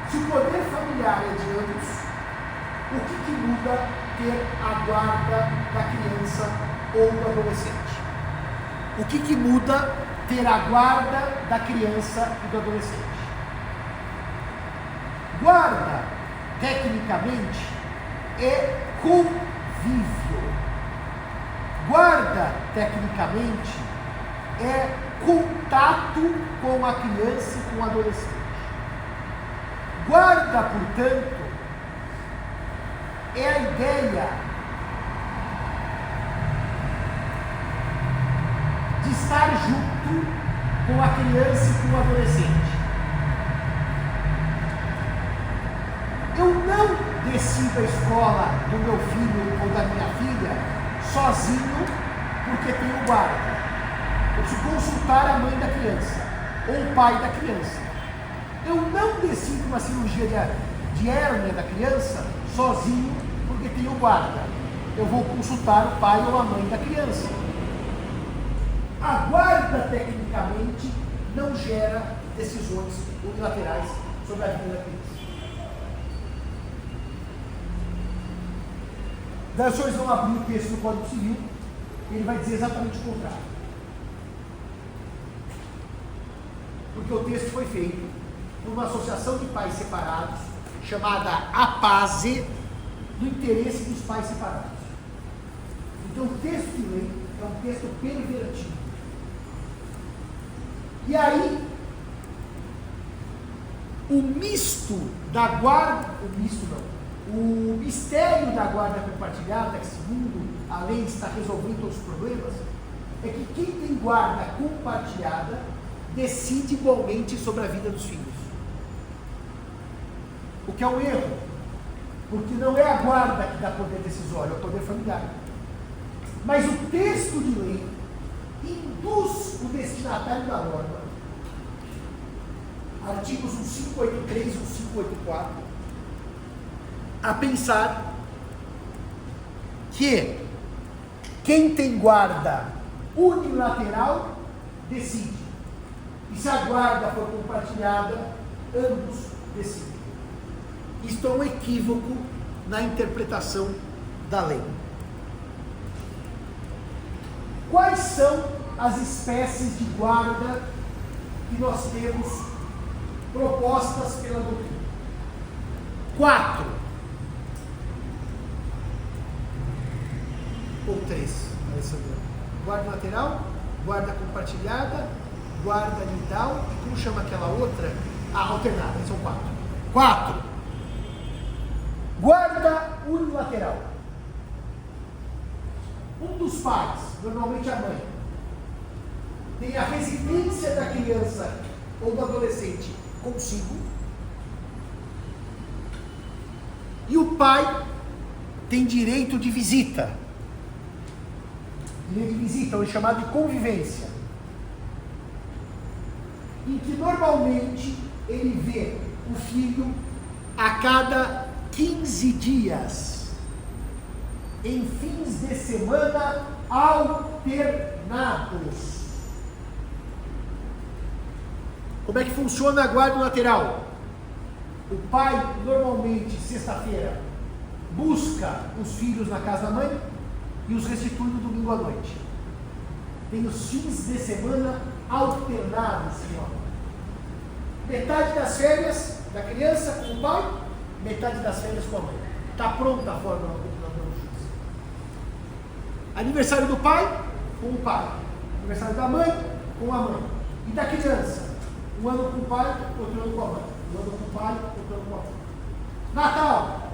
S1: Se o poder familiar é de ambos, o que muda ter a guarda da criança ou do adolescente? O que muda ter a guarda da criança e do adolescente? Guarda, tecnicamente, é convívio. Guarda, tecnicamente, é contato com a criança e com o adolescente. Guarda, portanto, é a ideia de estar junto com a criança e com o adolescente. Eu não decido a escola do meu filho ou da minha filha sozinho porque tenho guarda. Eu preciso consultar a mãe da criança ou o pai da criança. Eu não decido uma cirurgia de hérnia da criança sozinho porque tenho guarda. Eu vou consultar o pai ou a mãe da criança. A guarda, tecnicamente, não gera decisões unilaterais sobre a vida da criança. Daí os senhores vão abrir o texto do Código Civil, e ele vai dizer exatamente o contrário. Porque o texto foi feito por uma associação de pais separados, chamada APASE, do interesse dos pais separados. Então o texto de lei é um texto pervertido. E aí, o mistério da guarda compartilhada, que segundo a lei está resolvendo os problemas, é que quem tem guarda compartilhada decide igualmente sobre a vida dos filhos. O que é um erro, porque não é a guarda que dá poder decisório, é o poder familiar. Mas o texto de lei induz o destinatário da norma, artigos 1583 e 1584, a pensar que quem tem guarda unilateral decide. E se a guarda for compartilhada, ambos decidem. Isto é um equívoco na interpretação da lei. Quais são as espécies de guarda que nós temos propostas pela doutrina? 4 ou 3, Alessandro? Guarda lateral, guarda compartilhada, guarda nidal e como chama aquela outra? Alternada, são 4. 4. Guarda unilateral. Um dos pais, normalmente a mãe, tem a residência da criança ou do adolescente consigo, e o pai tem direito de visita. Direito de visita, ou é chamado de convivência, em que normalmente ele vê o filho a cada 15 dias, em fins de semana alternados. Como é que funciona a guarda lateral? O pai, normalmente, sexta-feira, busca os filhos na casa da mãe e os restitui no domingo à noite. Tem os fins de semana alternados, senhor. Metade das férias da criança com o pai, metade das férias com a mãe. Está pronta a fórmula do justiça. Aniversário do pai, com o pai. Aniversário da mãe, com a mãe. E da criança? Um ano com o pai, outro ano com a mãe. Um ano com o pai, outro ano com a mãe. Natal.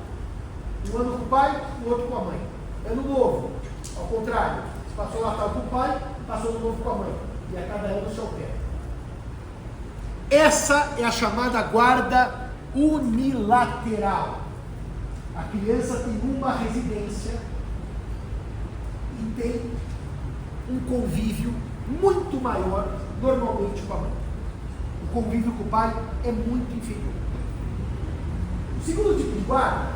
S1: Um ano com o pai, o outro com a mãe. Ano novo, ao contrário. Se passou o Natal com o pai, passou o ano novo com a mãe. E a cada ano se altera. Essa é a chamada guarda unilateral. A criança tem uma residência e tem um convívio muito maior, normalmente, com a mãe. O convívio com o pai é muito inferior. O segundo tipo de guarda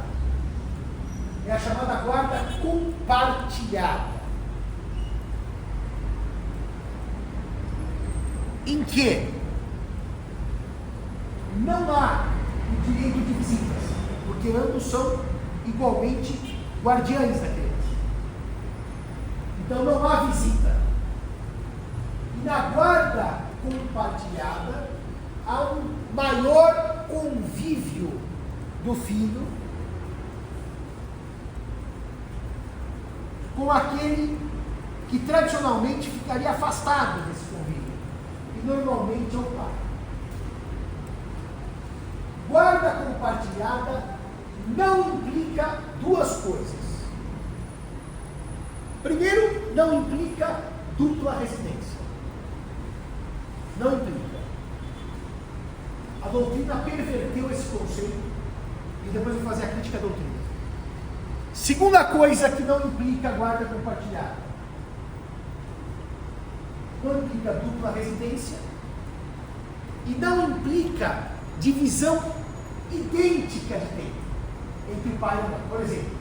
S1: é a chamada guarda compartilhada, em que não há o direito de visitas, porque ambos são igualmente guardiães da criança. Então não há visita. E na guarda compartilhada há um maior convívio do filho com aquele que tradicionalmente ficaria afastado desse convívio, e normalmente é o pai. Guarda compartilhada não implica duas coisas. Primeiro, não implica dupla residência. Não implica. A doutrina perverteu esse conceito e depois eu vou fazer a crítica à doutrina. Segunda coisa que não implica guarda compartilhada. Não implica dupla residência e não implica divisão idêntica de tempo entre pai e mãe. Por exemplo,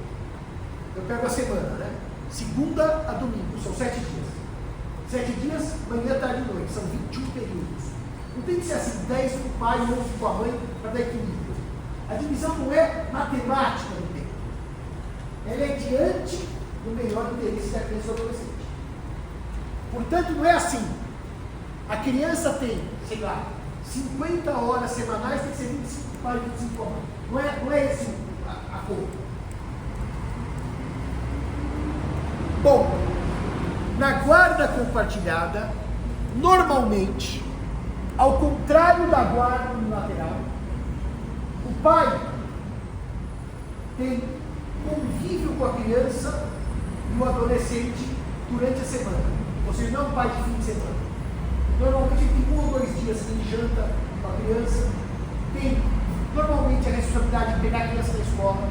S1: eu pego a semana, né? Segunda a domingo, são 7 dias. 7 dias, manhã, tarde e noite, são 21 períodos. Não tem que ser assim, 10 com o pai e 11 com a mãe, para dar equilíbrio. A divisão não é matemática do tempo. Ela é diante do melhor interesse da criança ou adolescente. Portanto, não é assim. A criança tem, sei lá, 50 horas semanais, tem que ser 25 pai e 25 com a mãe. Não é esse a conta. Bom, na guarda compartilhada, normalmente, ao contrário da guarda unilateral, o pai tem convívio com a criança e o adolescente durante a semana. Ou seja, não é um pai de fim de semana. Normalmente ele tem 1 ou 2 dias que ele janta com a criança, tem normalmente a responsabilidade de pegar a criança na escola,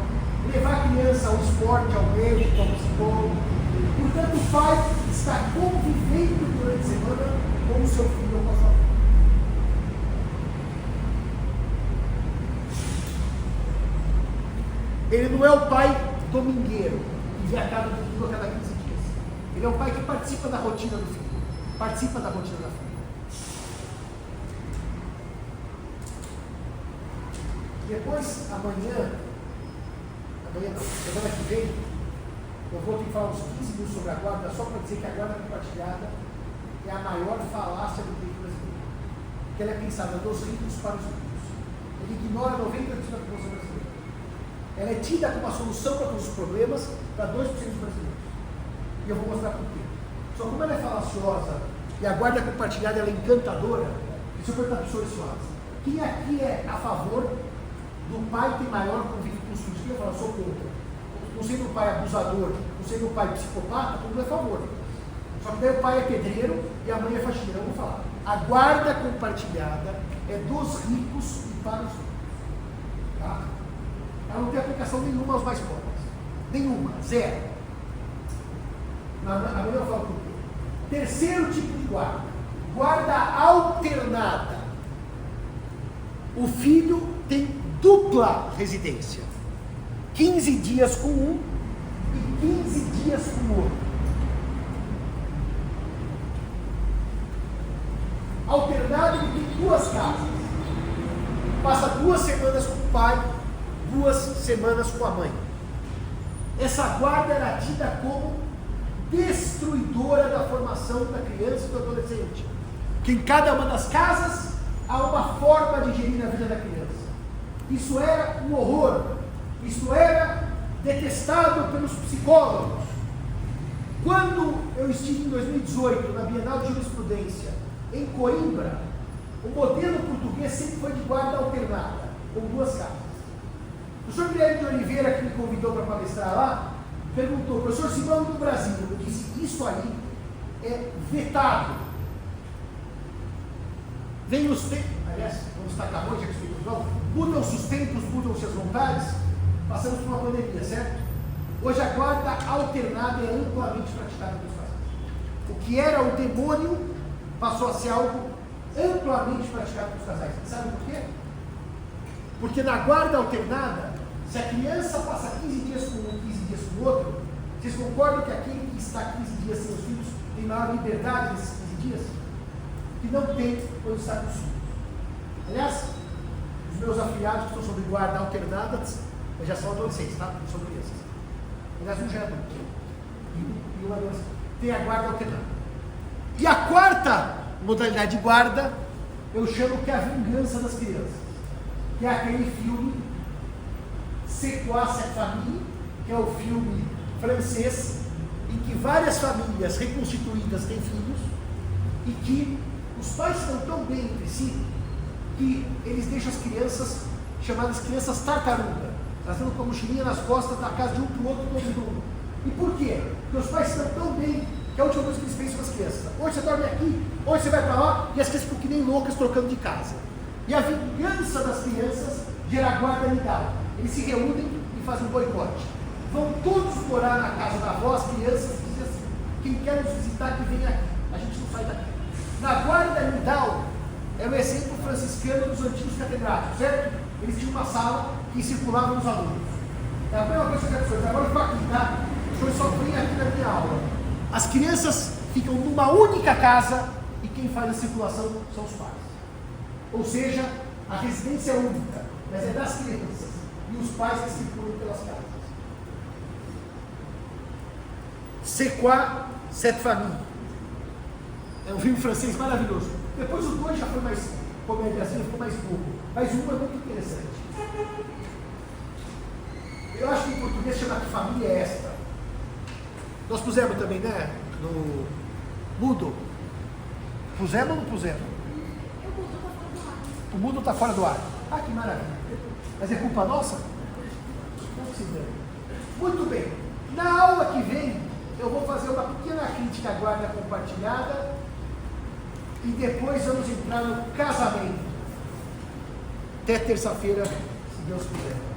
S1: levar a criança ao esporte, ao médico, ao psicólogo. Portanto, o pai está convivendo durante a semana com o seu filho ou com a sua filha. Ele não é o pai domingueiro, que vê a cada domingo a cada 15 dias. Ele é o pai que participa da rotina do filho, participa da rotina da filha. Depois, amanhã não, semana que vem, eu vou ter que falar uns 15 minutos sobre a guarda, só para dizer que a guarda compartilhada é a maior falácia do direito brasileiro. Porque ela é pensada dos ricos para os ricos. Ele ignora 90% da população brasileira. Ela é tida como a solução para todos os problemas para 2% dos brasileiros. E eu vou mostrar por quê. Só como ela é falaciosa e a guarda compartilhada ela é encantadora, deixa eu perguntar para os senhores suaves. Quem aqui é a favor do pai ter maior convívio com os filhos? Quem eu falo, eu sou contra. Não sendo o pai abusador, não sendo o pai psicopata, todo mundo é a favor. Só que daí o pai é pedreiro e a mãe é faxineira. Eu vou falar. A guarda compartilhada é dos ricos e para os ricos. Tá? Ela não tem aplicação nenhuma aos mais pobres. Nenhuma. Zero. Amanhã eu falo por quê. Terceiro tipo de guarda. Guarda alternada. O filho tem dupla residência. 15 dias com um e 15 dias com o outro. Alternado, ele tem 2 casas. Passa 2 semanas com o pai, 2 semanas com a mãe. Essa guarda era tida como destruidora da formação da criança e do adolescente. Que em cada uma das casas há uma forma de gerir a vida da criança. Isso era um horror. Isso era detestado pelos psicólogos. Quando eu estive em 2018 na Bienal de Jurisprudência em Coimbra, O modelo português sempre foi de guarda alternada, com duas casas. O professor Guilherme de Oliveira, que me convidou para palestrar lá, perguntou: professor Simão do Brasil, eu disse, isso aí é vetado. Vem os tempos, aliás, vamos destacar hoje, mudam-se os tempos, mudam-se as vontades, passamos por uma pandemia, certo? Hoje a guarda alternada é amplamente praticada pelos casais. O que era o demônio passou a ser algo amplamente praticado pelos casais. Sabe por quê? Porque na guarda alternada, se a criança passa 15 dias com um e 15 dias com o outro, vocês concordam que aquele que está 15 dias sem os filhos tem maior liberdade nesses 15 dias? Que não tem quando está com os filhos. Aliás, os meus afiliados que estão sobre guarda alternada já são adolescentes, tá? Não são crianças. Aliás, um já é adulto. E um adolescente. Tem a guarda alternada. E a quarta modalidade de guarda, eu chamo que é a vingança das crianças. Que é aquele filme C'est quoi cette famille, que é o filme francês, em que várias famílias reconstituídas têm filhos e que os pais estão tão bem entre si que eles deixam as crianças, chamadas crianças tartaruga, trazendo com a mochilinha nas costas da casa de um para o outro, todo mundo. E por quê? Porque os pais estão tão bem que a última coisa que eles pensam com as crianças: hoje você dorme aqui, hoje você vai para lá, e as crianças ficam que nem loucas trocando de casa. E a vingança das crianças gera guarda legal. Eles se reúnem e fazem um boicote. Vão todos morar na casa da avó, as crianças dizem assim: quem quer nos visitar que vem aqui, a gente não sai daqui. Na guarda nidal é o exemplo franciscano dos antigos catedráticos, certo? Eles tinham uma sala que circulava nos alunos. É a mesma coisa que eu quero dizer, agora estou aqui, tá? O senhor só vem aqui na minha aula. As crianças ficam numa única casa e quem faz a circulação são os pais. Ou seja, a residência é única, mas é das crianças e os pais que circulam pelas casas. C'est quoi cette famille? É um filme francês maravilhoso. Depois o 2 já foi mais comédiazinha, ficou mais pouco. Mas o 1 é muito interessante. Eu acho que em português chama de família esta. Nós pusemos também, né? No Moodle. Pusemos ou não pusemos? O Moodle está fora do ar. Ah, que maravilha. Mas é culpa nossa? Não precisa. Muito bem. Na aula que vem, eu vou fazer uma pequena crítica à guarda compartilhada e depois vamos entrar no casamento. Até terça-feira, se Deus quiser.